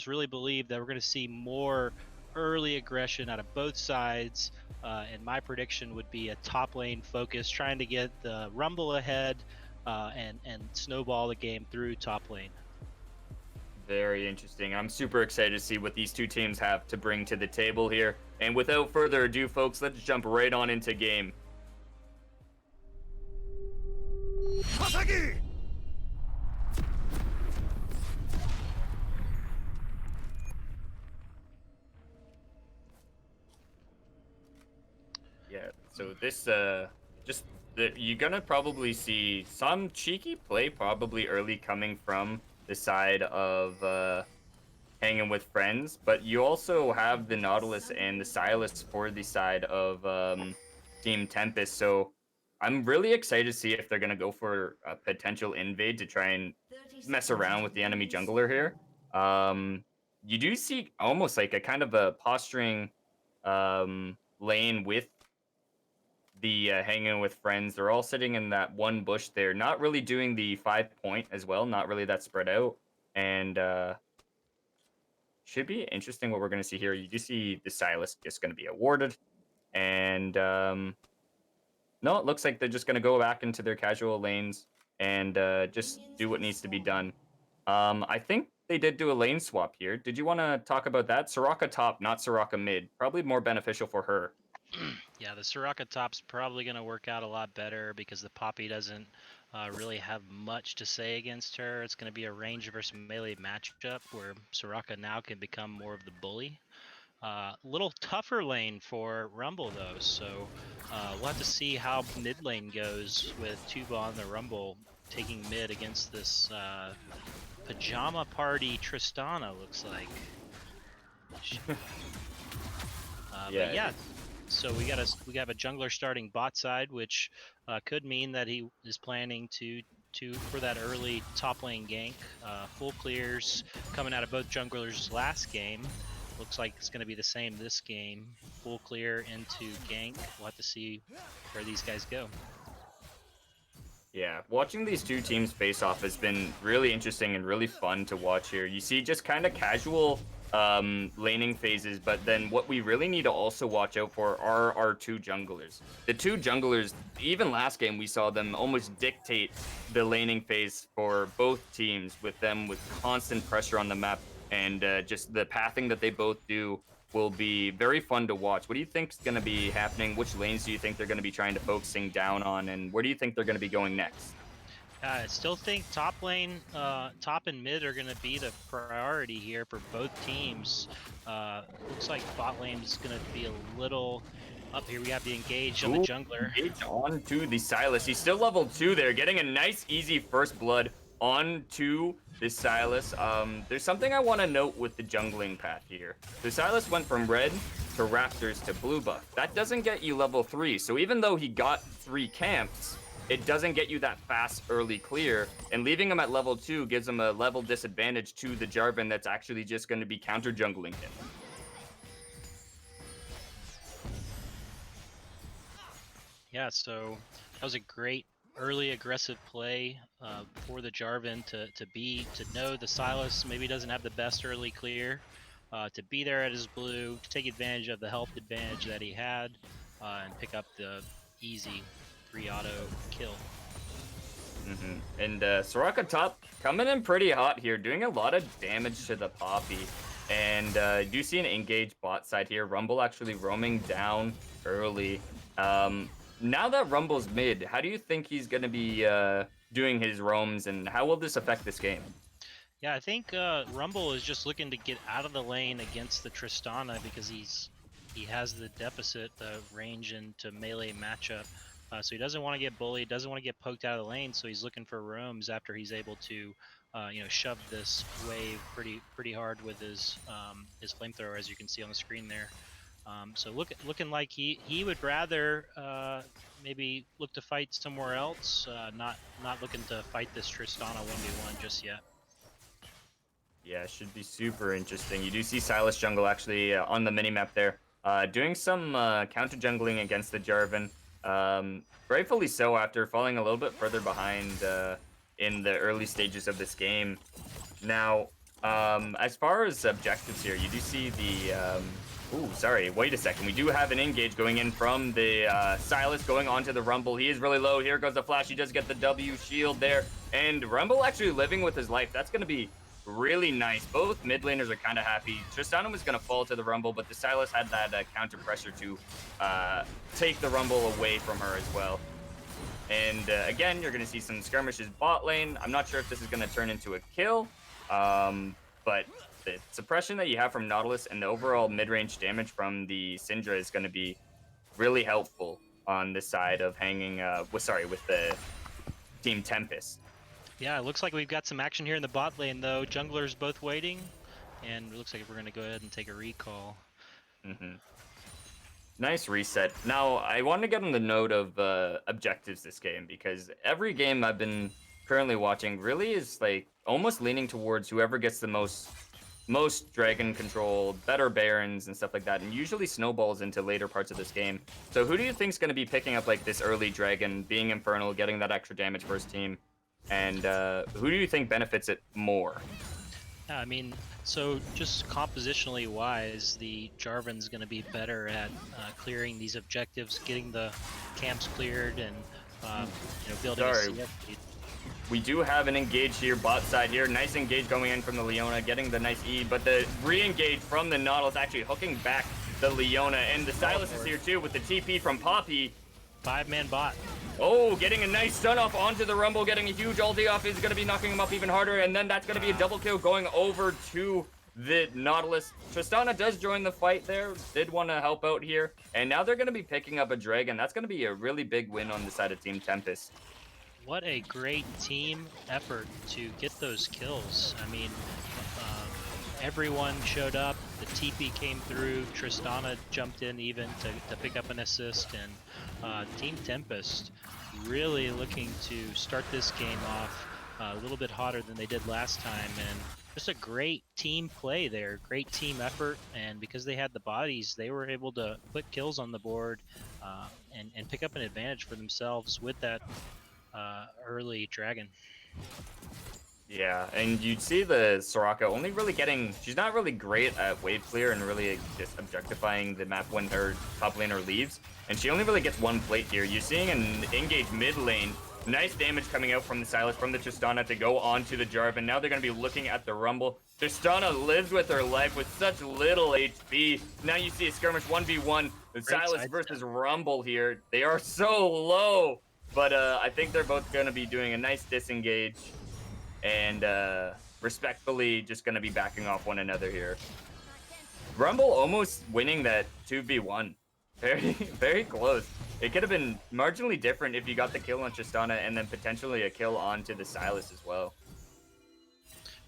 really believe that we're going to see more early aggression out of both sides. And my prediction would be a top lane focus, trying to get the Rumble ahead, and snowball the game through top lane. Very interesting. I'm super excited to see what these two teams have to bring to the table here. And without further ado, folks, let's jump right on into game. Yeah, so this you're gonna probably see some cheeky play probably early coming from the side of Hanging with Friends, but you also have the Nautilus and the Silas for the side of Team Tempest. So I'm really excited to see if they're gonna go for a potential invade to try and mess around with the enemy jungler here. You do see almost like a kind of a posturing lane with the Hanging with Friends. They're all sitting in that one bush there, not really doing the 5-point as well, not really that spread out. And should be interesting what we're going to see here. You do see the Silas just going to be awarded. And no, it looks like they're just going to go back into their casual lanes and just do what needs to be done. I think they did do a lane swap here. Did you want to talk about that? Soraka top, not Soraka mid. Probably more beneficial for her. Yeah, the Soraka top's probably going to work out a lot better because the Poppy doesn't really have much to say against her. It's going to be a range versus melee matchup where Soraka now can become more of the bully. Little tougher lane for Rumble though, so we'll have to see how mid lane goes with Tuba on the Rumble taking mid against this pajama party Tristana looks like. But Yeah. yeah, so we have a jungler starting bot side, which could mean that he is planning to for that early top lane gank. Full clears coming out of both junglers last game. Looks like it's going to be the same this game. Full clear into gank. We'll have to see where these guys go. Yeah, watching these two teams face off has been really interesting and really fun to watch here. You see just kind of casual laning phases, but then what we really need to also watch out for are our two junglers. The two junglers, even last game, we saw them almost dictate the laning phase for both teams with them with constant pressure on the map and just the pathing that they both do will be very fun to watch. What do you think is going to be happening? Which lanes do you think they're going to be trying to focusing down on, and where do you think they're going to be going next? I still think top lane, top and mid are going to be the priority here for both teams. Looks like bot lane is going to be a little up here. We have the engage on the jungler. Engage onto the Silas. He's still level 2 there, getting a nice, easy first blood onto the Silas. There's something I want to note with the jungling path here. The Silas went from red to Raptors to blue buff. That doesn't get you level 3. So even though he got 3 camps, it doesn't get you that fast early clear. And leaving him at level 2 gives him a level disadvantage to the Jarvan that's actually just going to be counter jungling him. Yeah, so that was a great early aggressive play for the Jarvan to know the Silas maybe doesn't have the best early clear, to be there at his blue, to take advantage of the health advantage that he had, and pick up the easy 3 auto kill. And Soraka top coming in pretty hot here, doing a lot of damage to the Poppy. And do see an engaged bot side here. Rumble actually roaming down early. Now that Rumble's mid, how do you think he's going to be doing his roams, and how will this affect this game? Yeah, I think Rumble is just looking to get out of the lane against the Tristana because he has the deficit, the range into melee matchup. So he doesn't want to get bullied, doesn't want to get poked out of the lane, so he's looking for roams after he's able to, shove this wave pretty hard with his flamethrower, as you can see on the screen there. So looking like he would rather maybe look to fight somewhere else, not looking to fight this Tristana 1v1 just yet. Yeah, should be super interesting. You do see Silas Jungle actually on the minimap there, doing some counter jungling against the Jarvan. Rightfully so after falling a little bit further behind in the early stages of this game. Now, as far as objectives here, you do see the... Ooh, sorry, wait a second. We do have an engage going in from the Silas going onto the Rumble. He is really low. Here goes the flash. He does get the W shield there. And Rumble actually living with his life. That's going to be really nice. Both mid laners are kind of happy. Tristana was going to fall to the Rumble, but the Silas had that counter pressure to take the Rumble away from her as well. And again, you're going to see some skirmishes bot lane. I'm not sure if this is going to turn into a kill, but the suppression that you have from Nautilus and the overall mid-range damage from the Syndra is going to be really helpful on this side of Hangin, with the Team Tempest. Yeah, it looks like we've got some action here in the bot lane, though. Junglers both waiting, and it looks like we're going to go ahead and take a recall. Nice reset. Now, I want to get on the note of objectives this game, because every game I've been currently watching really is like almost leaning towards whoever gets the most dragon control, better barons and stuff like that, and usually snowballs into later parts of this game. So who do you think is going to be picking up like this early dragon, being infernal, getting that extra damage for his team? And who do you think benefits it more? Yeah, I mean, so just compositionally wise, the Jarvan's going to be better at clearing these objectives, getting the camps cleared, and building a CF lead. We do have an engage here, bot side here. Nice engage going in from the Leona, getting the nice E, but the re-engage from the Nautilus actually hooking back the Leona. And the Silas is here too with the TP from Poppy. 5-man bot. Oh, getting a nice stun off onto the Rumble, getting a huge ulti off is going to be knocking him up even harder. And then that's going to be a double kill going over to the Nautilus. Tristana does join the fight there, did want to help out here. And now they're going to be picking up a Dragon. That's going to be a really big win on the side of Team Tempest. What a great team effort to get those kills. I mean, everyone showed up, the TP came through, Tristana jumped in even to pick up an assist, and Team Tempest really looking to start this game off a little bit hotter than they did last time, and just a great team play there, great team effort, and because they had the bodies, they were able to put kills on the board and pick up an advantage for themselves with that early Dragon. Yeah, and you'd see the Soraka only really getting... She's not really great at wave clear and really just objectifying the map when her top laner leaves. And she only really gets one plate here. You're seeing an engage mid lane. Nice damage coming out from the Silas, from the Tristana to go onto the Jarvan. Now they're going to be looking at the Rumble. Tristana lives with her life with such little HP. Now you see a skirmish 1v1. The Silas versus Rumble here. They are so low. But I think they're both going to be doing a nice disengage. And respectfully just going to be backing off one another here. Rumble almost winning that 2v1. Very, very close. It could have been marginally different if you got the kill on Tristana and then potentially a kill onto the Silas as well.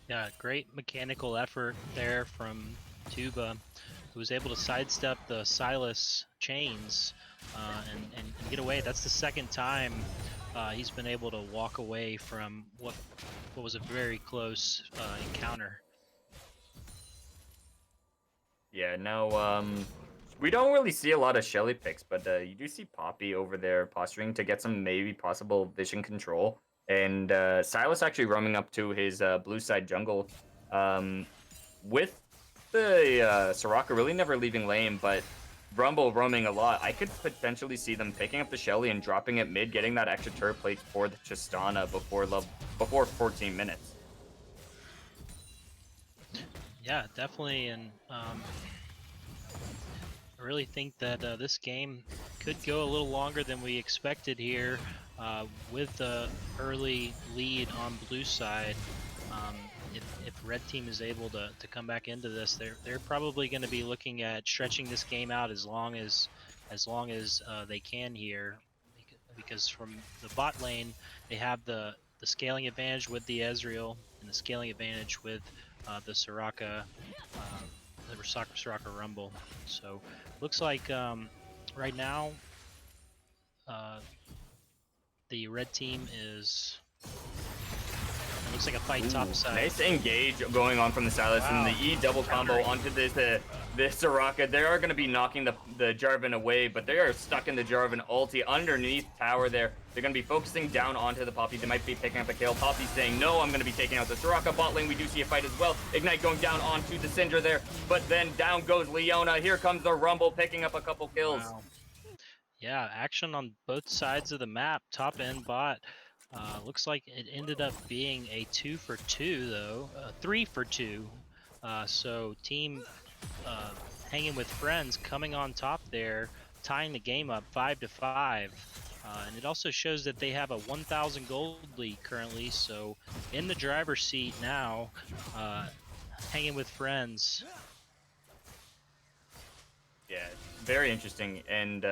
Yeah, great mechanical effort there from Tuba, who was able to sidestep the Silas chains and get away. That's the second time he's been able to walk away from what was a very close encounter. Yeah, no, we don't really see a lot of Shelly picks, but you do see Poppy over there posturing to get some maybe possible vision control. And Silas actually roaming up to his blue side jungle with the Soraka really never leaving lane, but Rumble roaming a lot. I could potentially see them picking up the Shelly and dropping it mid, getting that extra turret plate for the Tristana before 14 minutes. Yeah, definitely, and I really think that this game could go a little longer than we expected here with the early lead on blue side. If red team is able to come back into this, they're probably going to be looking at stretching this game out as long as they can here, because from the bot lane they have the scaling advantage with the Ezreal and the scaling advantage with the Soraka Rumble. So looks like right now the red team is... Looks like a fight top side. Nice engage going on from the Silas, and the E double combo onto the Soraka. They are going to be knocking the Jarvan away, but they are stuck in the Jarvan ulti underneath tower there. They're going to be focusing down onto the Poppy. They might be picking up a kill. Poppy saying, no, I'm going to be taking out the Soraka. Bot lane, we do see a fight as well. Ignite going down onto the Syndra there, but then down goes Leona. Here comes the Rumble picking up a couple kills. Wow. Yeah, action on both sides of the map, top and bot. Looks like it ended up being a 2 for 2 though, 3 for 2. So team Hangin with Friends coming on top there, tying the game up 5-5. And it also shows that they have a 1,000 gold lead currently. So in the driver's seat now, Hangin with Friends. Yeah, very interesting. And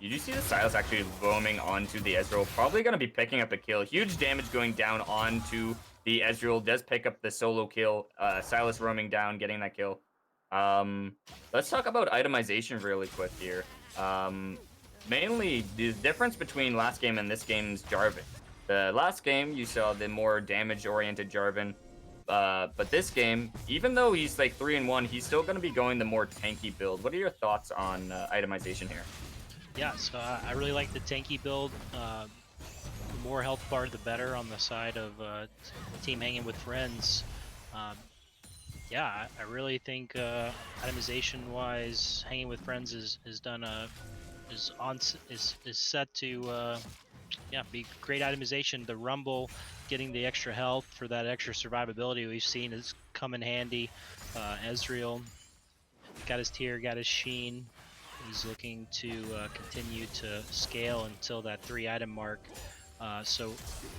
you do see the Silas actually roaming onto the Ezreal. Probably going to be picking up a kill. Huge damage going down onto the Ezreal. Does pick up the solo kill. Silas roaming down, getting that kill. Let's talk about itemization really quick here. Mainly, the difference between last game and this game's Jarvan. The last game, you saw the more damage-oriented Jarvan. But this game, even though he's like 3-1, he's still going to be going the more tanky build. What are your thoughts on itemization here? Yeah, so I really like the tanky build. The more health bar, the better on the side of team Hanging with Friends. Yeah, I really think itemization-wise, Hanging with Friends is set to be great itemization. The Rumble getting the extra health for that extra survivability we've seen is come in handy. Ezreal got his tier, got his sheen. He's looking to continue to scale until that 3-item mark. So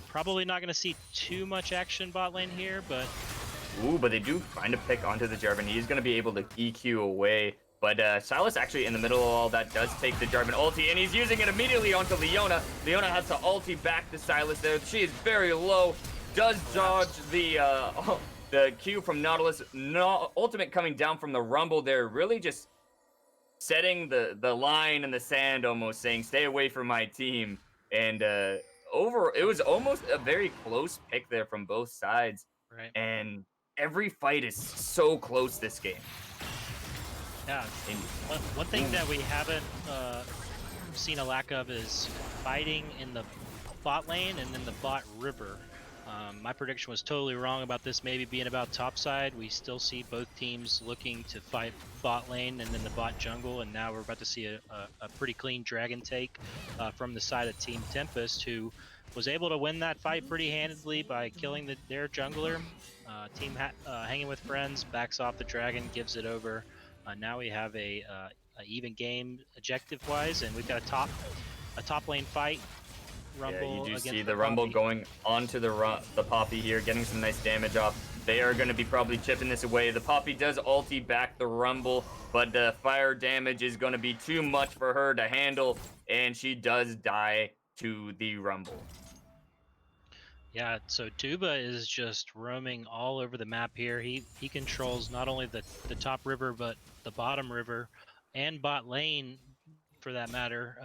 probably not going to see too much action bot lane here, but... Ooh, but they do find a pick onto the Jarvan. He's going to be able to EQ away. But Sylas actually in the middle of all that does take the Jarvan ulti, and he's using it immediately onto Leona. Leona has to ulti back to Sylas there. She is very low. Does dodge the Q from Nautilus. Ultimate coming down from the Rumble there. Really just setting the line in the sand, almost saying, stay away from my team. And it was almost a very close pick there from both sides. Right. And every fight is so close this game. Yeah. One thing that we haven't seen a lack of is fighting in the bot lane and in the bot river. My prediction was totally wrong about this maybe being about top side. We still see both teams looking to fight bot lane and then the bot jungle, and now we're about to see a pretty clean dragon take from the side of Team Tempest, who was able to win that fight pretty handedly by killing their jungler. Team Hanging with Friends backs off the dragon, gives it over. Now we have a even game objective-wise, and we've got a top lane fight. Rumble, yeah, you do see the the Rumble Poppy. going onto the Poppy here, getting some nice damage off. They are going to be probably chipping this away. The Poppy does ulti back the Rumble, but the fire damage is going to be too much for her to handle, and she does die to the Rumble. Yeah, so Tuba is just roaming all over the map here. He controls not only the top river, but the bottom river and bot lane, for that matter,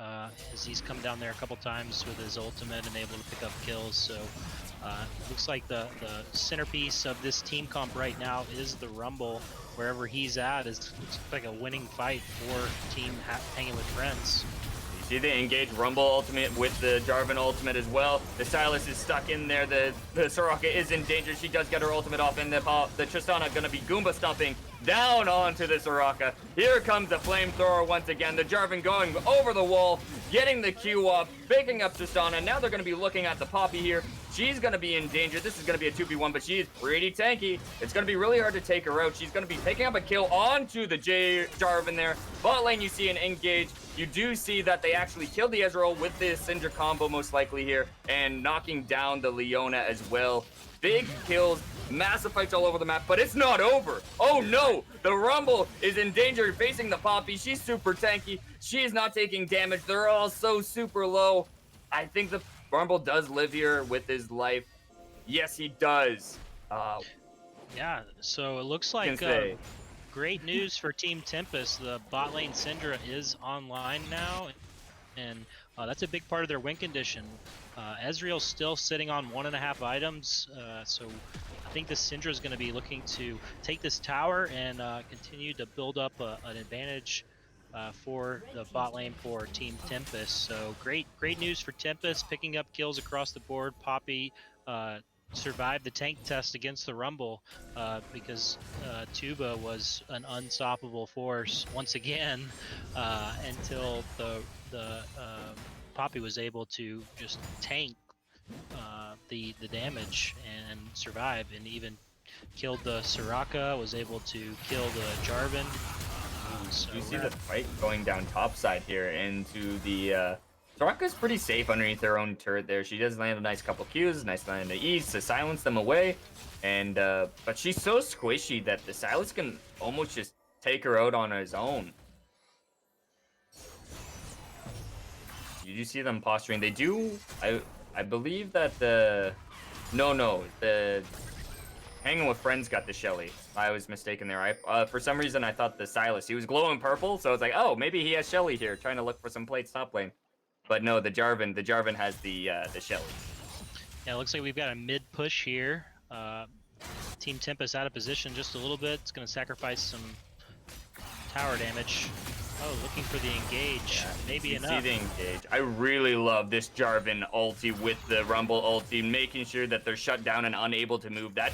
as he's come down there a couple times with his ultimate and able to pick up kills. So looks like the centerpiece of this team comp right now is the Rumble. Wherever he's at looks like a winning fight for Team Hanging with Friends. See the engage Rumble ultimate with the Jarvan ultimate as well. The Sylas is stuck in there. The Soraka is in danger. She does get her ultimate off, and the Tristana gonna be Goomba stomping down onto the Soraka. Here comes the flamethrower once again. The Jarvan going over the wall, getting the Q off, picking up Tristana. Now they're gonna be looking at the Poppy here. She's gonna be in danger. This is gonna be a 2v1, but she is pretty tanky. It's gonna be really hard to take her out. She's gonna be picking up a kill onto the Jarvan there. Bot lane, you see an engage. You do see that they actually killed the Ezreal with the Syndra combo most likely here, and knocking down the Leona as well. Big kills, massive fights all over the map, but it's not over. Oh no, the Rumble is in danger facing the Poppy. She's super tanky. She is not taking damage. They're all so super low. I think the Rumble does live here with his life. Yes, he does. Yeah, so it looks like great news for Team Tempest. The bot lane Syndra is online now, and that's a big part of their win condition. Ezreal's still sitting on 1.5 items, so I think the Syndra is going to be looking to take this tower and continue to build up an advantage for the bot lane for Team Tempest. So great news for Tempest, picking up kills across the board. Poppy survived the tank test against the Rumble because Tuba was an unstoppable force once again until the Poppy was able to just tank the damage and survive, and even killed the Soraka, was able to kill the Jarvan. So you see the fight going down top side here into the Soraka's pretty safe underneath her own turret there. She does land a nice couple Qs, nice land the E's to silence them away. And but she's so squishy that the Sylas can almost just take her out on his own. You do see them posturing. They do, I believe that the Hanging with Friends got the Shelly. I was mistaken there. For some reason I thought the Sylas, he was glowing purple, so I was like, oh, maybe he has Shelly here, trying to look for some plates top lane. But no, the Jarvan has the Shelly. Yeah, it looks like we've got a mid push here. Team Tempest out of position just a little bit. It's going to sacrifice some tower damage. Oh, looking for the engage. Yeah, maybe enough. See the engage. I really love this Jarvan ulti with the Rumble ulti, making sure that they're shut down and unable to move. That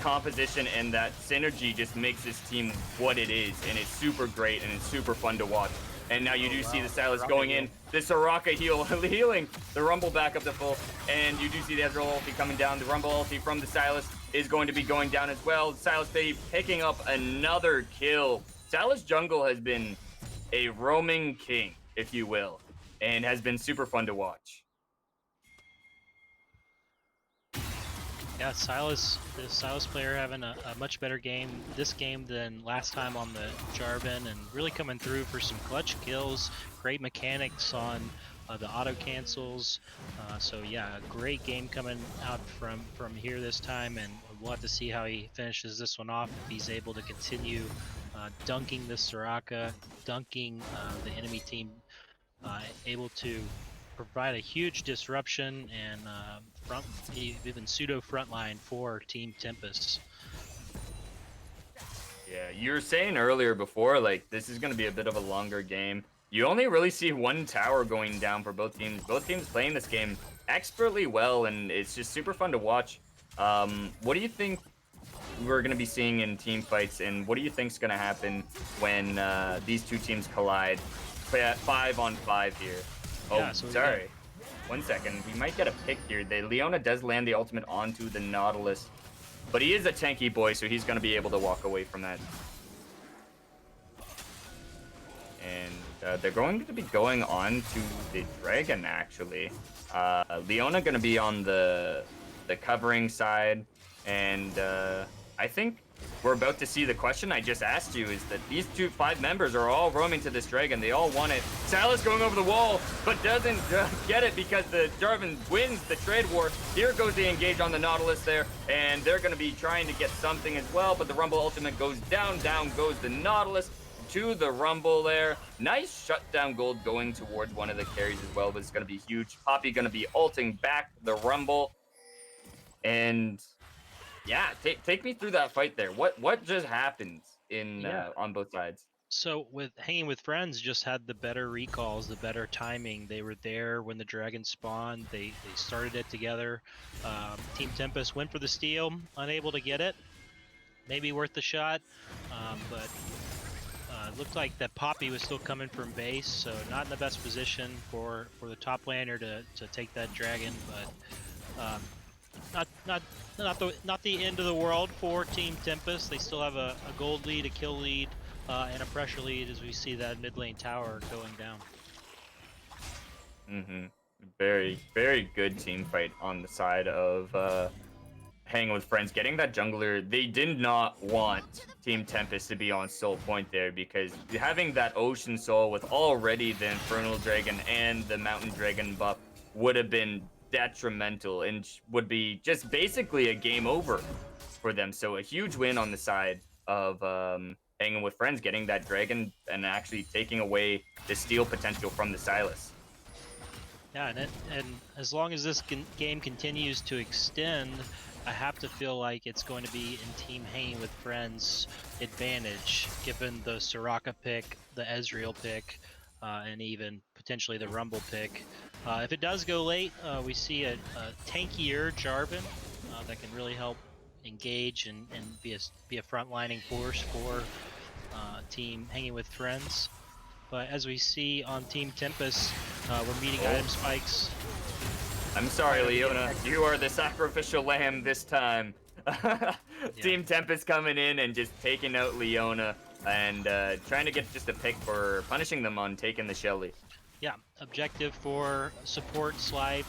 composition and that synergy just makes this team what it is, and it's super great and it's super fun to watch. And now you do see the Sylas going in, the Soraka healing the Rumble back up to full, and you do see the Ezreal ulti coming down. The Rumble ulti from the Sylas is going to be going down as well. Sylas picking up another kill. Dallas jungle has been a roaming king, if you will, and has been super fun to watch. Yeah, the Silas player having a much better game this game than last time on the Jarvan, and really coming through for some clutch kills. Great mechanics on the auto cancels. So yeah, a great game coming out from here this time, and we'll have to see how he finishes this one off. If he's able to continue dunking the Soraka, dunking the enemy team, able to provide a huge disruption and even pseudo frontline for Team Tempest. Yeah, you were saying earlier before, like, this is going to be a bit of a longer game. You only really see one tower going down for both teams. Both teams playing this game expertly well, and it's just super fun to watch. What do you think we're going to be seeing in team fights, and what do you think is going to happen when these two teams collide 5-on-5 here? Oh, Yeah, so sorry. 1 second. We might get a pick here. Leona does land the ultimate onto the Nautilus, but he is a tanky boy, so he's going to be able to walk away from that. And they're going to be going on to the Dragon, actually. Leona going to be on the covering side, and I think we're about to see the question I just asked you, is that these 5 members are all roaming to this Dragon. They all want it. Silas going over the wall, but doesn't get it because the Jarvan wins the trade war. Here goes the engage on the Nautilus there, and they're going to be trying to get something as well, but the Rumble ultimate goes down. Down goes the Nautilus to the Rumble there. Nice shutdown gold going towards one of the carries as well, but it's going to be huge. Poppy going to be ulting back the Rumble. And yeah, take me through that fight there. What just happened in on both sides? So with Hanging with Friends just had the better recalls, the better timing. They were there when the dragon spawned. They started it together. Team Tempest went for the steal, unable to get it. Maybe worth the shot, but it looked like that Poppy was still coming from base, so not in the best position for the top laner to take that dragon. But not the end of the world for Team Tempest. They still have a gold lead, a kill lead, and a pressure lead as we see that mid lane tower going down. Very, very good team fight on the side of Hanging with Friends. Getting that jungler, they did not want Team Tempest to be on soul point there, because having that Ocean Soul with already the Infernal Dragon and the Mountain Dragon buff would have been detrimental and would be just basically a game over for them. So a huge win on the side of Hanging with Friends, getting that dragon and actually taking away the steal potential from the Silas. Yeah, and as long as this game continues to extend, I have to feel like it's going to be in Team Hanging with Friends' advantage, given the Soraka pick, the Ezreal pick, and even potentially the Rumble pick. If it does go late, we see a tankier Jarvan that can really help engage and be a frontlining force for Team Hanging with Friends. But as we see on Team Tempest, we're meeting item spikes. I'm sorry, Leona. You are the sacrificial lamb this time. Team Tempest coming in and just taking out Leona and trying to get just a pick for punishing them on taking the Shelly. Yeah, objective for support slide.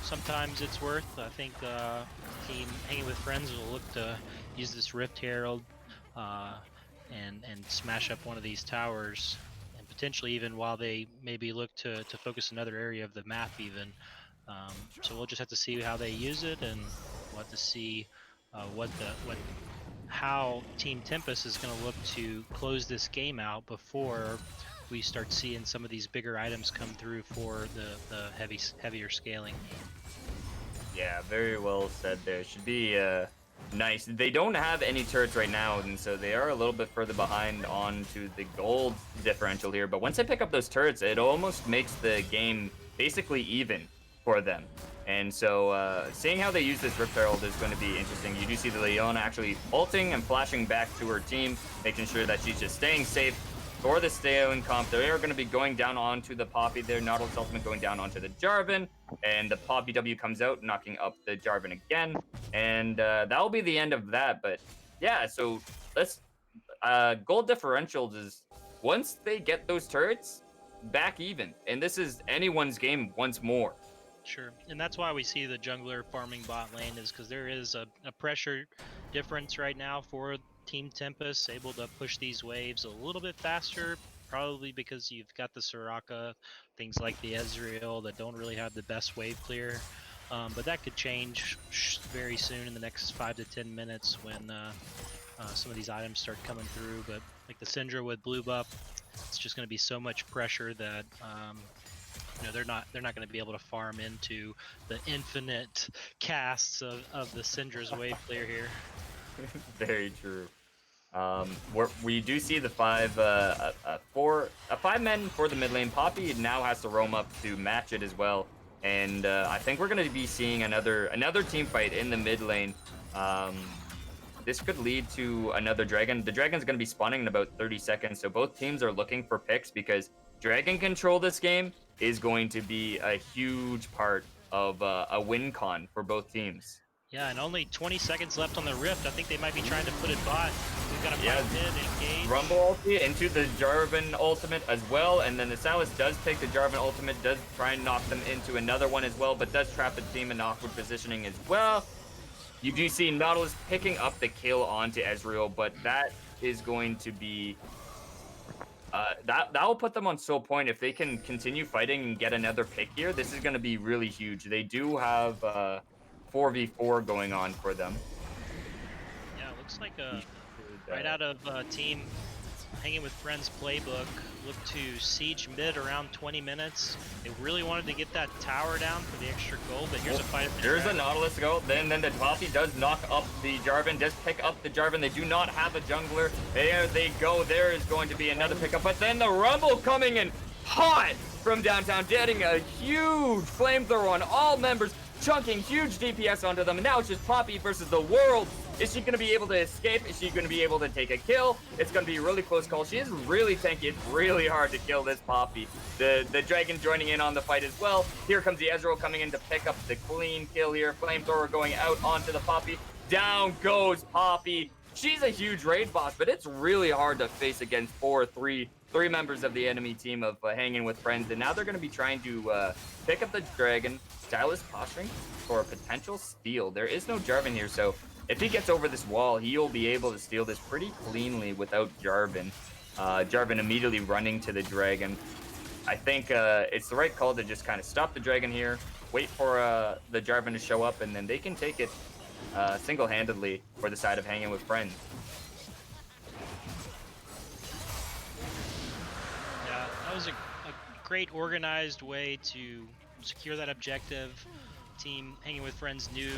Sometimes it's worth. I think Team Hanging with Friends will look to use this Rift Herald and smash up one of these towers, and potentially even while they maybe look to focus another area of the map even. So we'll just have to see how they use it, and we'll have to see how Team Tempest is going to look to close this game out before we start seeing some of these bigger items come through for the heavier scaling. Yeah, very well said there. Should be nice. They don't have any turrets right now, and so they are a little bit further behind onto the gold differential here. But once they pick up those turrets, it almost makes the game basically even for them. And so seeing how they use this Rift Herald is going to be interesting. You do see the Leona actually ulting and flashing back to her team, making sure that she's just staying safe for the stay-in comp. They are going to be going down onto the Poppy there. Nautilus ultimate going down onto the Jarvan, and the Poppy W comes out, knocking up the Jarvan again. And that will be the end of that. But yeah, so gold differentials is once they get those turrets, back even. And this is anyone's game once more. Sure, and that's why we see the jungler farming bot lane is because there is a pressure difference right now for Team Tempest, able to push these waves a little bit faster, probably because you've got the Soraka, things like the Ezreal that don't really have the best wave clear. But that could change very soon in the next 5 to 10 minutes when some of these items start coming through. But like the Syndra with blue buff, it's just going to be so much pressure that they're not going to be able to farm into the infinite casts of the Syndra's wave clear here. Very true. We do see the five men for the mid lane. Poppy now has to roam up to match it as well, and I think we're going to be seeing another team fight in the mid lane. This could lead to another dragon. The dragon's going to be spawning in about 30 seconds, so both teams are looking for picks because dragon control this game is going to be a huge part of a win con for both teams. Yeah, and only 20 seconds left on the Rift. I think they might be trying to put it bot. We've got a fight mid, engage. Rumble ulti into the Jarvan ultimate as well, and then the Sylas does take the Jarvan ultimate, does try and knock them into another one as well, but does trap the team in awkward positioning as well. You do see Nautilus picking up the kill onto Ezreal, but that is going to be... that will put them on soul point. If they can continue fighting and get another pick here, this is going to be really huge. They do have 4v4 going on for them. Yeah, it looks like right out of Team Hanging with Friends playbook. Look to siege mid around 20 minutes. They really wanted to get that tower down for the extra gold, but here's a fight. There's a Nautilus go. Then the Poppy does knock up the Jarvan, does pick up the Jarvan. They do not have a jungler. There they go. There is going to be another pickup, but then the Rumble coming in hot from downtown, getting a huge flamethrower on all members, chunking huge DPS onto them, and now it's just Poppy versus the world. Is she going to be able to escape? Is she going to be able to take a kill? It's going to be a really close call. She is really tanky. It's really hard to kill this Poppy. The dragon joining in on the fight as well. Here comes the Ezreal coming in to pick up the clean kill here. Flamethrower going out onto the Poppy. Down goes Poppy. She's a huge raid boss, but it's really hard to face against three members of the enemy team of Hanging with Friends. And now they're going to be trying to pick up the dragon. Sylas posturing for a potential steal. There is no Jarvan here, so if he gets over this wall, he'll be able to steal this pretty cleanly without Jarvan. Jarvan immediately running to the dragon. I think it's the right call to just kind of stop the dragon here, wait for the Jarvan to show up, and then they can take it single-handedly for the side of Hanging with Friends. Yeah, that was a great organized way to secure that objective. Team Hanging with Friends knew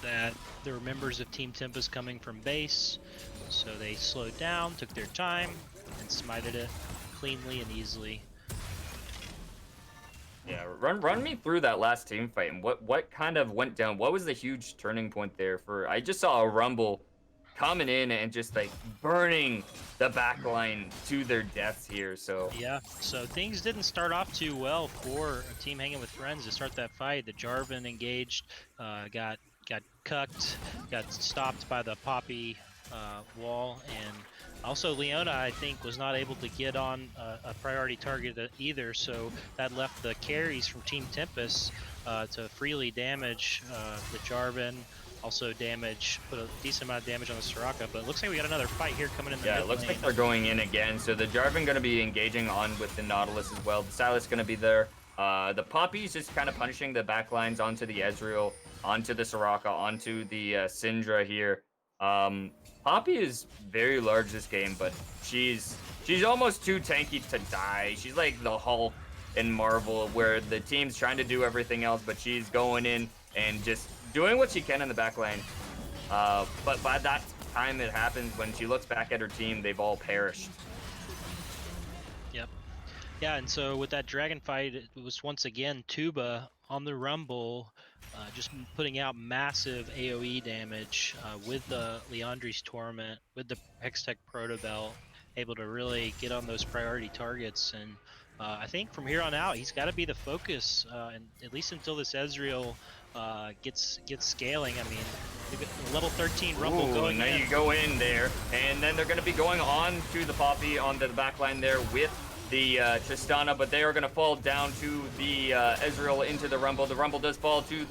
that there were members of Team Tempest coming from base, so they slowed down, took their time, and smited it cleanly and easily. Yeah, run me through that last team fight and what kind of went down. What was the huge turning point there for? I just saw a Rumble coming in and just like burning the backline to their deaths here. So yeah, so things didn't start off too well for Team Hanging with Friends to start that fight. The Jarvan engaged, got cucked, got stopped by the Poppy wall, and also Leona, I think, was not able to get on a priority target either, so that left the carries from Team Tempest to freely damage the Jarvan, also put a decent amount of damage on the Soraka, but it looks like we got another fight here coming in the mid it looks lane. like they're going in again, so the Jarvan going to be engaging on with the Nautilus as well. The Sylas going to be there. The Poppy's just kind of punishing the backlines onto the Ezreal, onto the Soraka, onto the Syndra here. Poppy is very large this game, but she's almost too tanky to die. She's like the Hulk in Marvel, where the team's trying to do everything else, but she's going in and just doing what she can in the backline. But by that time it happens, when she looks back at her team, they've all perished. Yep. Yeah, and so with that dragon fight, it was once again Tuba on the Rumble, just putting out massive AoE damage with the Leandri's Torment, with the Hextech Protobelt, able to really get on those priority targets. And I think from here on out, he's got to be the focus, and at least until this Ezreal gets scaling. I mean, the level 13 Rumble Ooh, going now in. you go in there, and then they're going to be going on to the Poppy on the back line there with the Tristana, but they are going to fall down to the Ezreal into the Rumble. The Rumble does fall to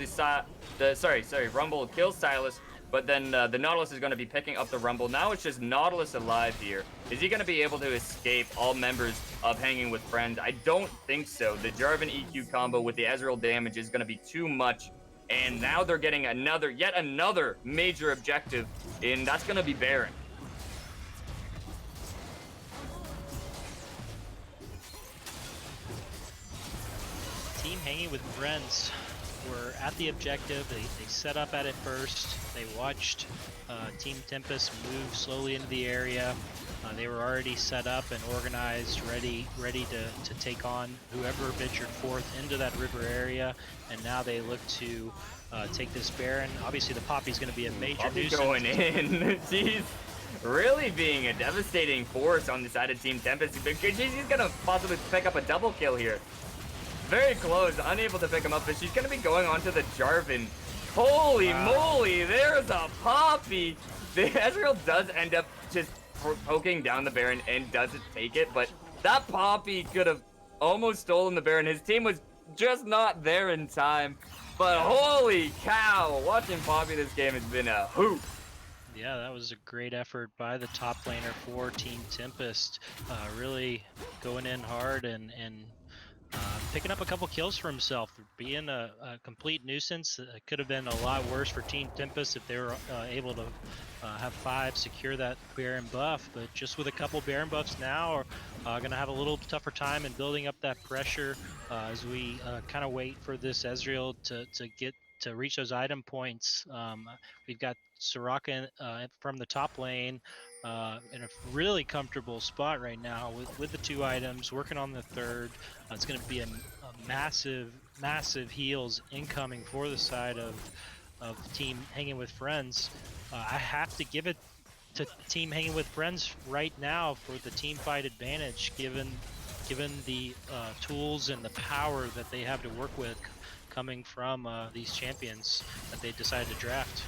Rumble kills Silas, but then the Nautilus is going to be picking up the Rumble. Now it's just Nautilus alive here. Is he going to be able to escape all members of Hanging with Friends? I don't think so. The Jarvan EQ combo with the Ezreal damage is going to be too much. And now they're getting yet another major objective, and that's going to be Baron. Team Hanging with Friends were at the objective. They set up at it first. They watched Team Tempest move slowly into the area. They were already set up and organized, ready to take on whoever ventured forth into that river area. And now they look to take this Baron. Obviously, the Poppy's going to be a major Poppy nuisance. going in. She's really being a devastating force on the side of Team Tempest. She's going to possibly pick up a double kill here. Very close, unable to pick him up, but she's going to be going on to the Jarvan. Holy moly, there's a Poppy. The Ezreal does end up just poking down the Baron and doesn't take it, but that Poppy could have almost stolen the Baron. His team was just not there in time, but holy cow, watching Poppy this game has been a hoot. Yeah, that was a great effort by the top laner for Team Tempest, really going in hard and picking up a couple kills for himself, being a complete nuisance. It could have been a lot worse for Team Tempest if they were able to have 5 secure that Baron buff, but just with a couple Baron buffs now, are going to have a little tougher time in building up that pressure as we kind of wait for this Ezreal to reach those item points. We've got Soraka from the top lane in a really comfortable spot right now with the 2 items, working on the third. It's going to be a massive heals incoming for the side of Team Hanging with Friends. I have to give it to Team Hanging with Friends right now for the team fight advantage, given the tools and the power that they have to work with coming from these champions that they decided to draft.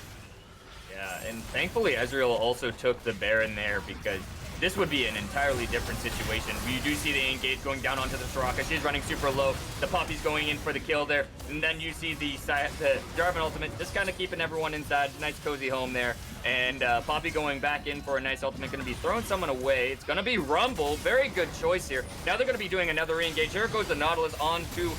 Yeah, and thankfully Ezreal also took the Baron there, because this would be an entirely different situation. You do see the engage going down onto the Soraka. She's running super low. The Poppy's going in for the kill there. And then you see the Jarvan ultimate just kind of keeping everyone inside. Nice cozy home there. And Poppy going back in for a nice ultimate. Going to be throwing someone away. It's going to be Rumble. Very good choice here. Now they're going to be doing another re-engage. Here goes the Nautilus onto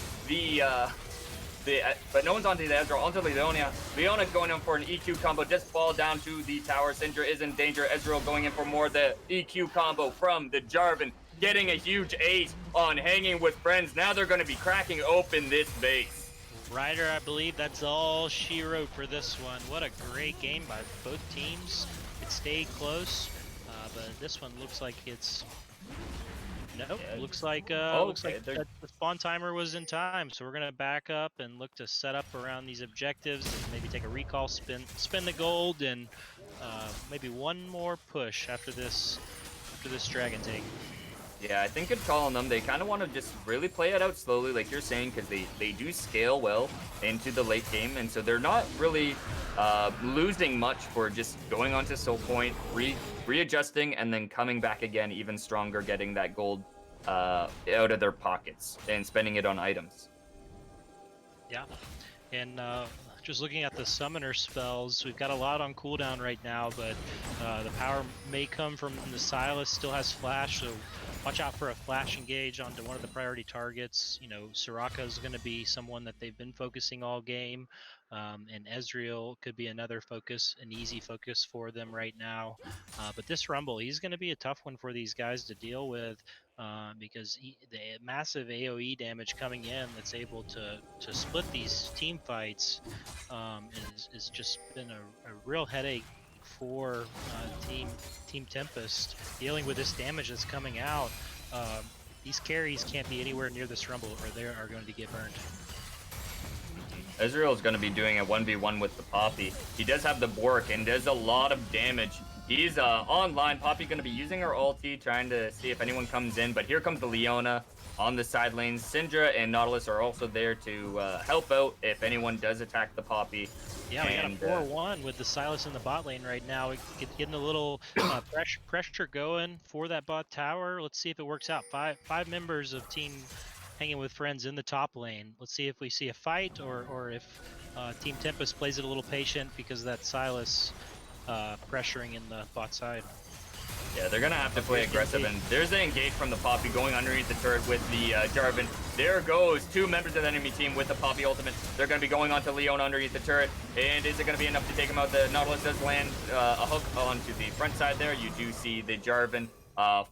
but no one's onto the Ezreal, onto Leona. Leona going in for an EQ combo, just fall down to the tower. Syndra is in danger. Ezreal going in for more the EQ combo from the Jarvan, getting a huge ace on Hanging with Friends. Now they're going to be cracking open this base. Ryder, I believe that's all she wrote for this one. What a great game by both teams. It stayed close, but this one looks like it's... Nope, Yeah. looks like the spawn timer was in time, so we're gonna back up and look to set up around these objectives and maybe take a recall, spin the gold, and maybe one more push after this dragon take. Yeah, I think good call on them. They kind of want to just really play it out slowly, like you're saying, because they do scale well into the late game, and so they're not really losing much for just going onto Soul Point, readjusting, and then coming back again even stronger, getting that gold out of their pockets and spending it on items. Yeah, and just looking at the summoner spells, we've got a lot on cooldown right now, but the power may come from the Silas. Still has flash, so watch out for a flash engage onto one of the priority targets. You know, Soraka is going to be someone that they've been focusing all game, and Ezreal could be another focus, an easy focus for them right now. But this Rumble, he's going to be a tough one for these guys to deal with, because the massive AoE damage coming in that's able to split these team fights is just been a real headache for Team Tempest, dealing with this damage that's coming out. These carries can't be anywhere near this Rumble or they are going to get burned. Ezreal is going to be doing a 1v1 with the Poppy. He does have the Bork and does a lot of damage. He's online. Poppy going to be using her ulti, trying to see if anyone comes in, but here comes the Leona. on the side lanes. Syndra and Nautilus are also there to help out if anyone does attack the Poppy. Yeah, we got a And, 4-1 with the Silas in the bot lane right now. We getting a little pressure going for that bot tower. Let's see if it works out. Five members of team Hanging with Friends in the top lane. Let's see if we see a fight or if Team Tempest plays it a little patient because of that Silas pressuring in the bot side. Yeah, they're going to have to play aggressive, and there's the engage from the Poppy going underneath the turret with the Jarvan. There goes 2 members of the enemy team with the Poppy ultimate. They're going to be going onto Leona underneath the turret, and is it going to be enough to take him out? The Nautilus does land a hook onto the front side there. You do see the Jarvan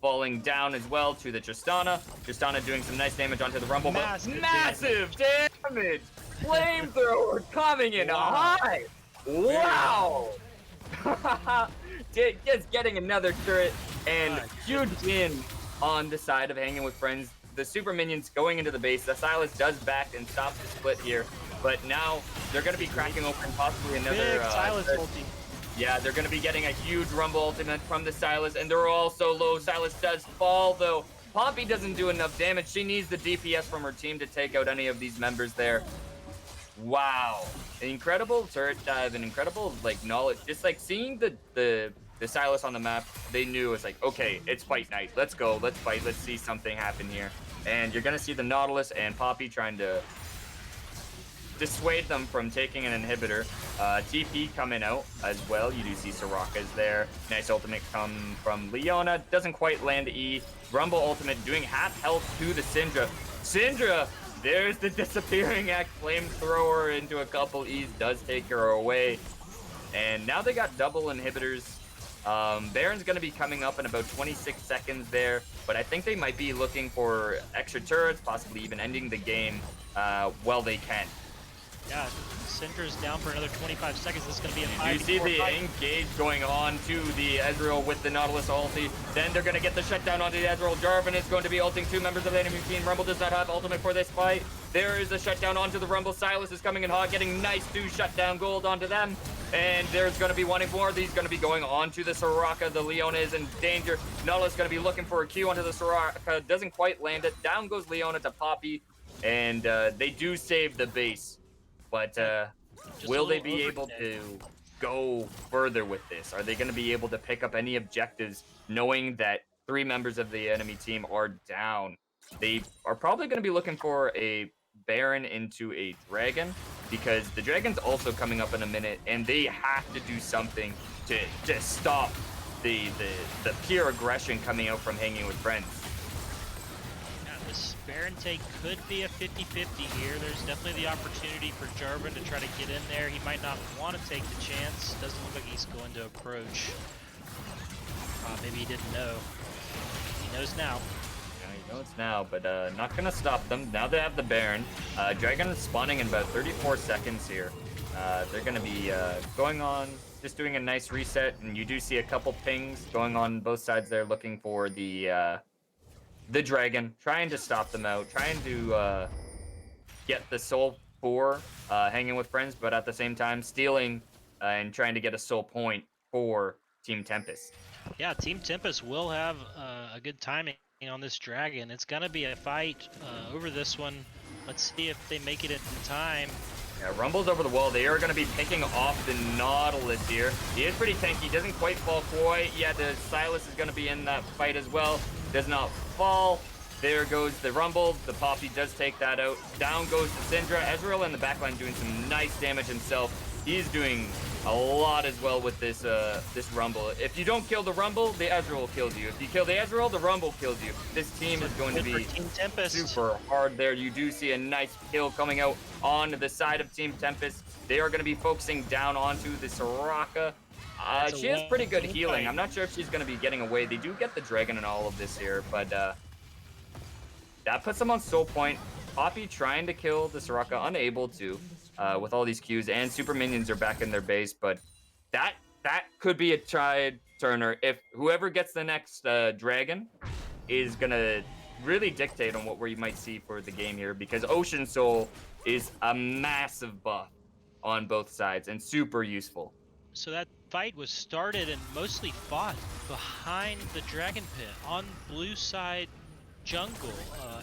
falling down as well to the Tristana. Tristana doing some nice damage onto the Rumble, but massive damage! Flamethrower coming in high! Wow! Just getting another turret and huge win on the side of Hanging with Friends. The super minions going into the base. The Silas does back and stop the split here, but now they're going to be cracking open possibly another Silas ulti. Yeah, they're going to be getting a huge Rumble ultimate from the Silas, and they're all so low. Silas does fall though. Poppy doesn't do enough damage. She needs the DPS from her team to take out any of these members there. Wow, an incredible turret dive, an incredible knowledge. Just seeing the Silas on the map, they knew it's okay, it's fight night. Let's go, let's fight, let's see something happen here. And you're gonna see the Nautilus and Poppy trying to dissuade them from taking an inhibitor. TP coming out as well. You do see Soraka's there. Nice ultimate come from Leona. Doesn't quite land E. Rumble ultimate doing half health to the Syndra. Syndra. There's the disappearing act. Flamethrower into a couple E's does take her away. And now they got double inhibitors. Baron's going to be coming up in about 26 seconds there. But I think they might be looking for extra turrets, possibly even ending the game while they can. Yeah, Syndra's down for another 25 seconds. This is going to be a 5v4 You see the fight. engage going on to the Ezreal with the Nautilus ulti. Then they're going to get the shutdown onto the Ezreal. Jarvan is going to be ulting 2 members of the enemy team. Rumble does not have ultimate for this fight. There is a shutdown onto the Rumble. Silas is coming in hot, getting nice 2 shutdown gold onto them. And there's going to be wanting more. These going to be going on to the Soraka. The Leona is in danger. Nautilus going to be looking for a Q onto the Soraka. Doesn't quite land it. Down goes Leona to Poppy. And they do save the base. But will they be able to go further with this? Are they going to be able to pick up any objectives knowing that 3 members of the enemy team are down? They are probably going to be looking for a Baron into a Dragon because the Dragon's also coming up in a minute and they have to do something to just stop the pure aggression coming out from Hanging with Friends. This Baron take could be a 50-50 here. There's definitely the opportunity for Jarvan to try to get in there. He might not want to take the chance. Doesn't look like he's going to approach. Maybe he didn't know. He knows now. Yeah, he knows now, but not going to stop them. Now they have the Baron. Dragon is spawning in about 34 seconds here. They're going to be going on, just doing a nice reset, and you do see a couple pings going on both sides there looking for the Dragon, trying to stop them out, trying to get the soul for Hanging with Friends, but at the same time stealing and trying to get a soul point for Team Tempest. Yeah, Team Tempest will have a good timing on this Dragon. It's going to be a fight over this one. Let's see if they make it in time. Yeah, Rumble's over the wall. They are going to be picking off the Nautilus here. He is pretty tanky. Doesn't quite fall quite yet. The Silas is going to be in that fight as well. Does not fall. There goes the Rumble. The Poppy does take that out. Down goes the Syndra. Ezreal in the backline doing some nice damage himself. He's doing a lot as well with this this Rumble. If you don't kill the Rumble, the Ezreal kills you. If you kill the Ezreal, the Rumble kills you. This team is going to be super hard there. You do see a nice kill coming out on the side of Team Tempest. They are going to be focusing down onto the Soraka. She has pretty good healing. I'm not sure if she's going to be getting away. They do get the Dragon in all of this here, but that puts them on soul point. Poppy trying to kill the Soraka, unable to with all these Qs, and super minions are back in their base, but that could be a tide-turner. If whoever gets the next Dragon is going to really dictate on what we might see for the game here, because Ocean Soul is a massive buff on both sides and super useful. So that fight was started and mostly fought behind the Dragon Pit. On blue side, jungle,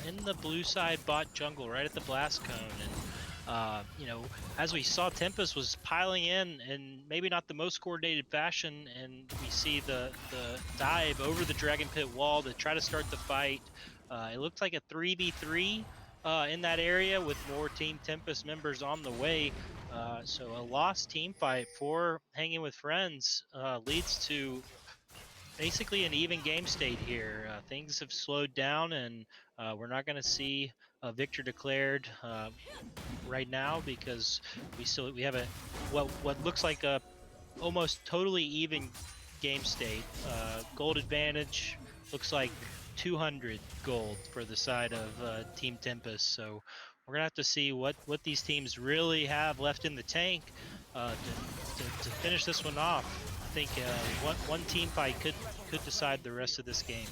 in the blue side bot jungle, right at the blast cone. And you know, as we saw, Tempest was piling in maybe not the most coordinated fashion, and we see the dive over the Dragon Pit wall to try to start the fight. It looked like a 3v3 in that area with more Team Tempest members on the way. So a lost team fight for Hanging with Friends leads to basically an even game state here. Things have slowed down, and we're not going to see a victor declared right now because we have a what looks like a almost totally even game state. Gold advantage looks like 200 gold for the side of Team Tempest. So we're gonna have to see what these teams really have left in the tank to finish this one off. I think one team fight could decide the rest of this game.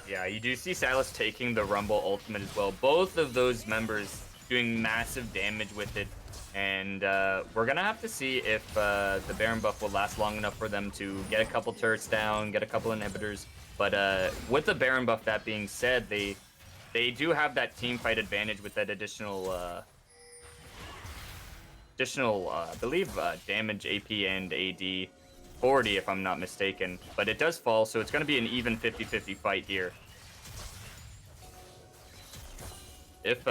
Yeah, you do see Silas taking the Rumble ultimate as well. Both of those members doing massive damage with it. And we're going to have to see if the Baron buff will last long enough for them to get a couple turrets down, get a couple inhibitors. But with the Baron buff, that being said, they do have that team fight advantage with that additional, I believe, damage, AP, and AD. 40 if I'm not mistaken, but it does fall, so it's going to be an even 50-50 fight here. If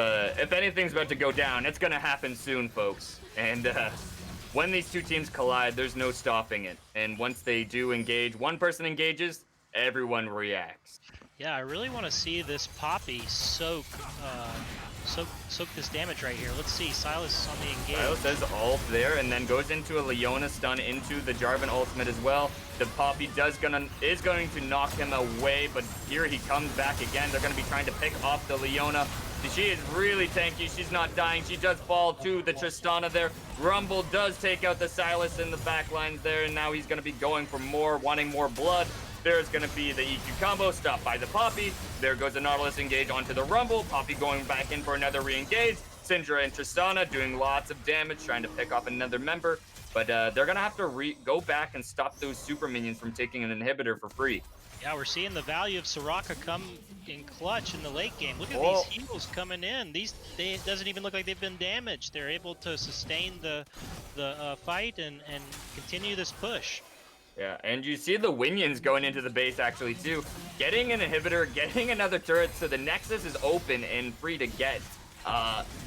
anything's about to go down, it's going to happen soon, folks. And when these two teams collide, there's no stopping it. And once they do engage, one person engages, everyone reacts. Yeah, I really want to see this Poppy soak this damage right here. Let's see, Silas on the engage. Silas says ult there, and then goes into a Leona stun into the Jarvan ultimate as well. The Poppy is going to knock him away, but here he comes back again. They're going to be trying to pick off the Leona. She is really tanky. She's not dying. She does fall to the Tristana there. Rumble does take out the Silas in the back lines there, and now he's going to be going for more, wanting more blood. There's going to be the EQ combo stopped by the Poppy. There goes the Nautilus engage onto the Rumble. Poppy going back in for another re-engage. Syndra and Tristana doing lots of damage, trying to pick off another member. But they're going to have to go back and stop those super minions from taking an inhibitor for free. Yeah, we're seeing the value of Soraka come in clutch in the late game. Look at these heals coming in. It doesn't even look like they've been damaged. They're able to sustain the fight and continue this push. Yeah, and you see the Winions going into the base actually too. Getting an inhibitor, getting another turret, so the Nexus is open and free to get.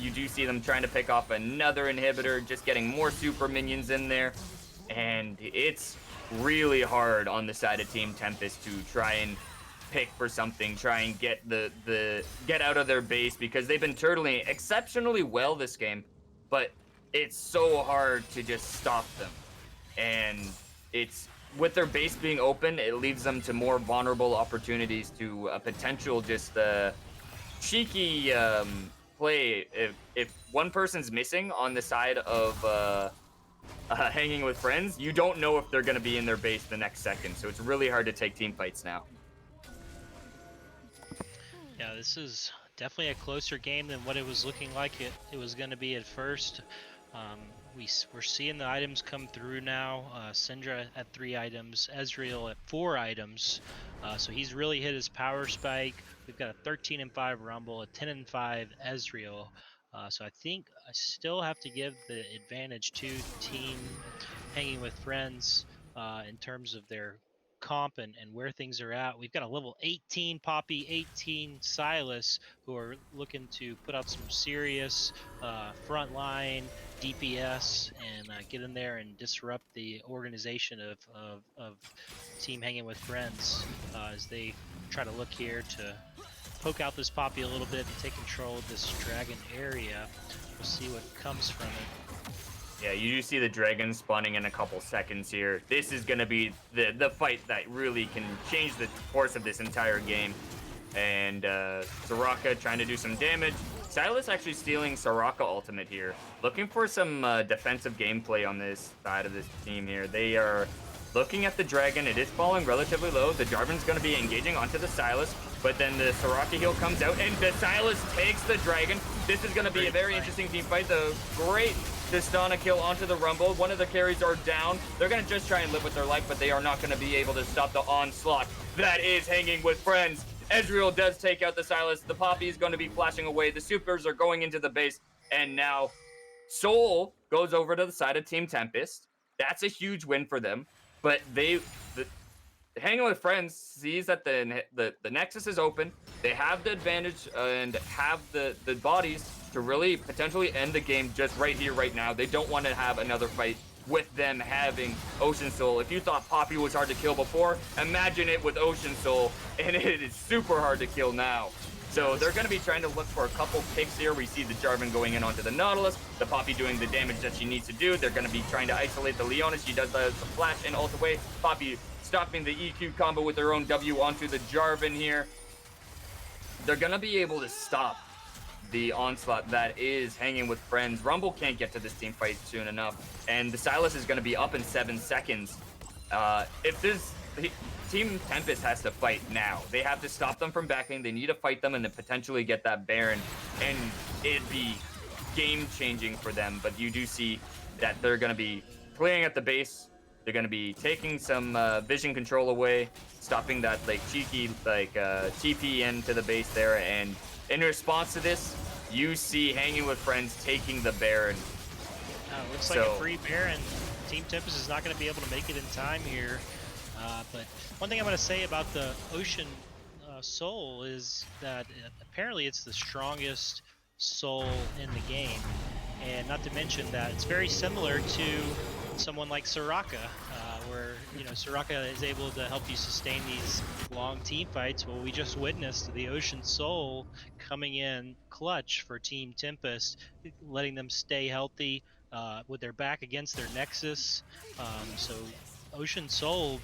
You do see them trying to pick off another inhibitor, just getting more super minions in there. And it's really hard on the side of Team Tempest to try and pick for something, try and get get out of their base, because they've been turtling exceptionally well this game, but it's so hard to just stop them. And it's with their base being open, it leaves them to more vulnerable opportunities to a potential just cheeky play. If one person's missing on the side of Hanging with Friends, you don't know if they're going to be in their base the next second, so it's really hard to take team fights now. Yeah, this is definitely a closer game than what it was looking like it was going to be at first. We're seeing the items come through now. Syndra at 3 items, Ezreal at 4 items. So he's really hit his power spike. We've got a 13-5 Rumble, a 10-5 Ezreal. So I think I still have to give the advantage to Team Hanging with Friends in terms of their comp and where things are at. We've got a level 18 Poppy, 18 Silas, who are looking to put out some serious frontline DPS and get in there and disrupt the organization of Team Hanging with Friends as they try to look here to poke out this Poppy a little bit and take control of this dragon area. We'll see what comes from it. Yeah, you do see the dragon spawning in a couple seconds here. This is going to be the fight that really can change the course of this entire game. And Soraka trying to do some damage. Silas actually stealing Soraka ultimate here. Looking for some defensive gameplay on this side of this team here. They are looking at the dragon. It is falling relatively low. The Jarvan's going to be engaging onto the Silas. But then the Soraka heal comes out, and the Silas takes the dragon. This is going to be a very interesting team fight. The great Tristana kill onto the Rumble. One of the carries are down. They're going to just try and live with their life, but they are not going to be able to stop the onslaught that is Hanging with Friends. Ezreal does take out the Sylas. The Poppy is going to be flashing away. The supers are going into the base. And now Soul goes over to the side of Team Tempest. That's a huge win for them. But Hanging with Friends sees that the Nexus is open. They have the advantage and have the bodies to really potentially end the game just right here, right now. They don't want to have another fight with them having Ocean Soul. If you thought Poppy was hard to kill before, imagine it with Ocean Soul, and it is super hard to kill now. So they're going to be trying to look for a couple picks here. We see the Jarvan going in onto the Nautilus, the Poppy doing the damage that she needs to do. They're going to be trying to isolate the Leona. She does the flash and ult away. Poppy stopping the EQ combo with their own W onto the Jarvan here. They're going to be able to stop the onslaught that is Hanging with Friends. Rumble can't get to this team fight soon enough, and the Sylas is going to be up in 7 seconds. Team Tempest has to fight now. They have to stop them from backing. They need to fight them and then potentially get that Baron, and it'd be game-changing for them. But you do see that they're going to be clearing at the base. They're going to be taking some vision control away, stopping that cheeky TP into the base there. And in response to this, you see Hanging with Friends taking the Baron. Looks like a free Baron. Team Tempest is not going to be able to make it in time here. But one thing I'm going to say about the Ocean Soul is that apparently it's the strongest soul in the game. And not to mention that it's very similar to someone like Soraka, where Soraka is able to help you sustain these long team fights. Well, we just witnessed the Ocean Soul coming in clutch for Team Tempest, letting them stay healthy with their back against their Nexus. So Ocean Soul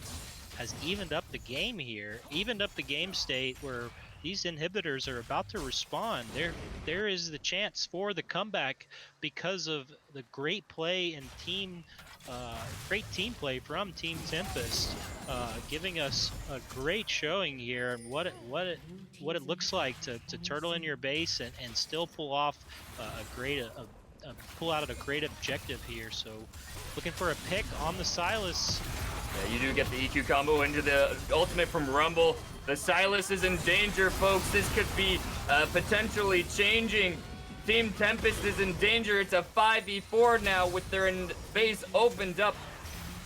has evened up the game here, evened up the game state where these inhibitors are about to respond. There is the chance for the comeback because of the great play and great team play from Team Tempest, giving us a great showing here and what it looks like to turtle in your base and still pull off pull out a great objective here. So looking for a pick on the Sylas. Yeah, you do get the EQ combo into the ultimate from Rumble. The Sylas is in danger, folks. This could be potentially changing. Team Tempest is in danger. It's a 5v4 now with their base opened up.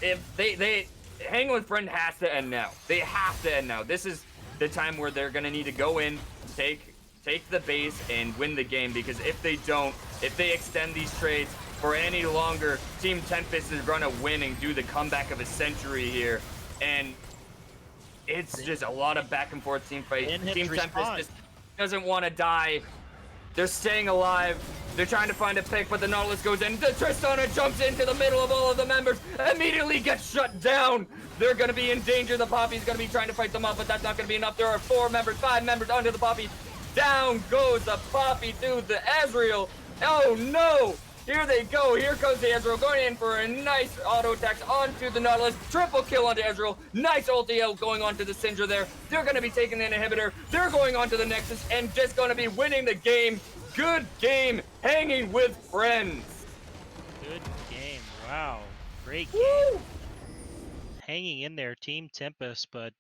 If they Hang with Friend has to end now. They have to end now. This is the time where they're gonna need to go in, take the base and win the game, because if they don't, if they extend these trades for any longer, Team Tempest is gonna win and do the comeback of a century here. And it's just a lot of back and forth team fight. Team Tempest just doesn't want to die. They're staying alive. They're trying to find a pick, but the Nautilus goes in. The Tristana jumps into the middle of all of the members, immediately gets shut down. They're going to be in danger. The Poppy's going to be trying to fight them off, but that's not going to be enough. There are 4 members, 5 members onto the Poppy. Down goes the Poppy through the Ezreal. Oh no! Here they go. Here comes the Ezreal going in for a nice auto attack onto the Nautilus. Triple kill onto Ezreal. Nice ulti out going onto the Syndra there. They're going to be taking an inhibitor. They're going onto the Nexus and just going to be winning the game. Good game. Hanging with Friends. Good game. Wow. Great game. Woo! Hanging in there, Team Tempest, but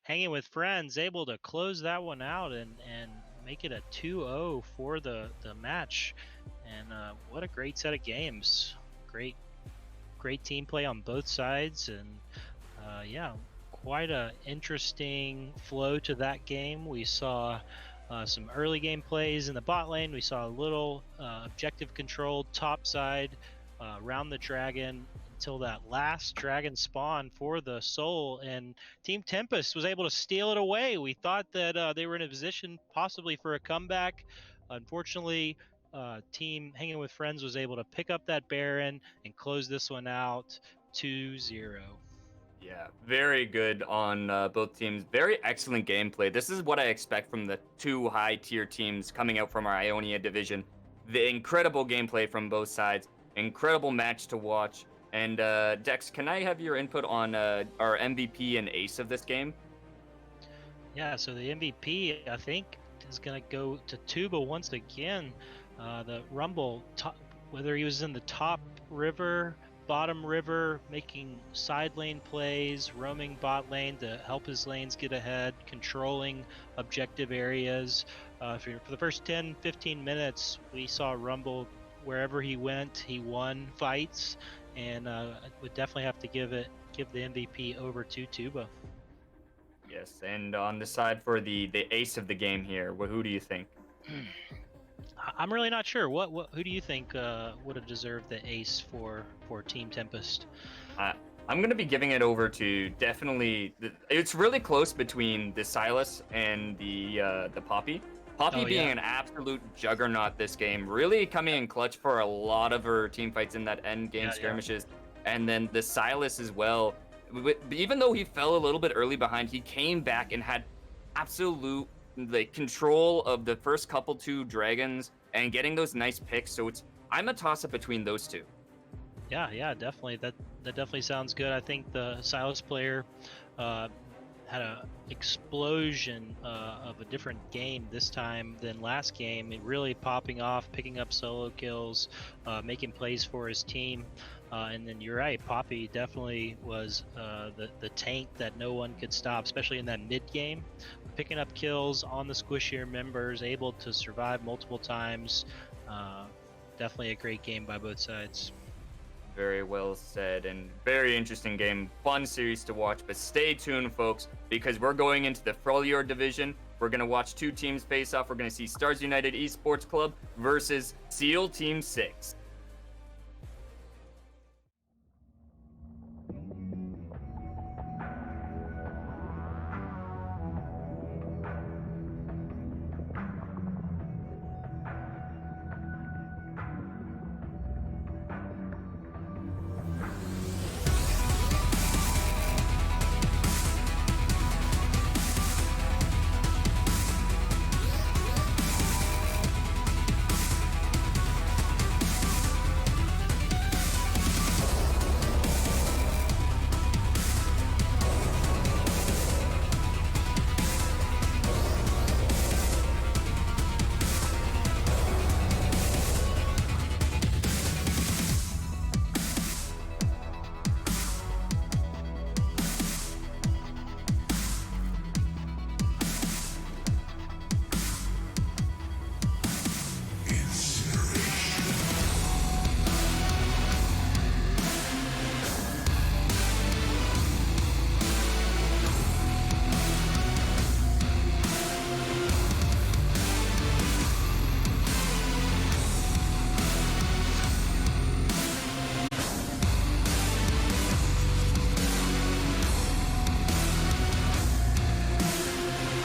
Hanging with Friends able to close that one out and make it a 2-0 for the match. And what a great set of games. Great team play on both sides. And yeah, quite a interesting flow to that game. We saw some early game plays in the bot lane. We saw a little objective controlled top side around the dragon until that last dragon spawn for the soul, and Team Tempest was able to steal it away. We thought that they were in a position possibly for a comeback. Unfortunately, Team Hanging with Friends was able to pick up that Baron and close this one out 2-0. Yeah, very good on both teams. Very excellent gameplay. This is what I expect from the 2 high-tier teams coming out from our Ionian division. The incredible gameplay from both sides. Incredible match to watch. And Dex, can I have your input on our MVP and ace of this game? Yeah, so the MVP, I think, is going to go to Tuba once again. The Rumble, whether he was in the top river bottom river, making side lane plays, roaming bot lane to help his lanes get ahead, controlling objective areas. For the first 10-15 minutes, we saw Rumble wherever he went, he won fights, and would definitely have to give the MVP over to Tuba. Yes, and on the side for the ace of the game here, who do you think? I'm really not sure. Who do you think would have deserved the ace for Team Tempest? Uh, I'm gonna be giving it over to definitely. It's really close between the Silas and the Poppy. Poppy Oh, being yeah. an absolute juggernaut this game, really coming in clutch for a lot of her team fights in that end game Yeah, skirmishes, and then the Silas as well. Even though he fell a little bit early behind, he came back and had absolute like control of the first couple two dragons and getting those nice picks. So I'm a toss up between those two. yeah, definitely. That definitely sounds good. I think the Silas player uh, had a explosion of a different game this time than last game. It really popping off, picking up solo kills, making plays for his team. And then you're right, Poppy definitely was the tank that no one could stop, especially in that mid game, picking up kills on the squishier members, able to survive multiple times. Definitely a great game by both sides. Very well said, and very interesting game. Fun series to watch, but stay tuned, folks, because we're going into the Freljord division. We're going to watch two teams face off. We're going to see Stars United Esports Club versus SEAL Team 6.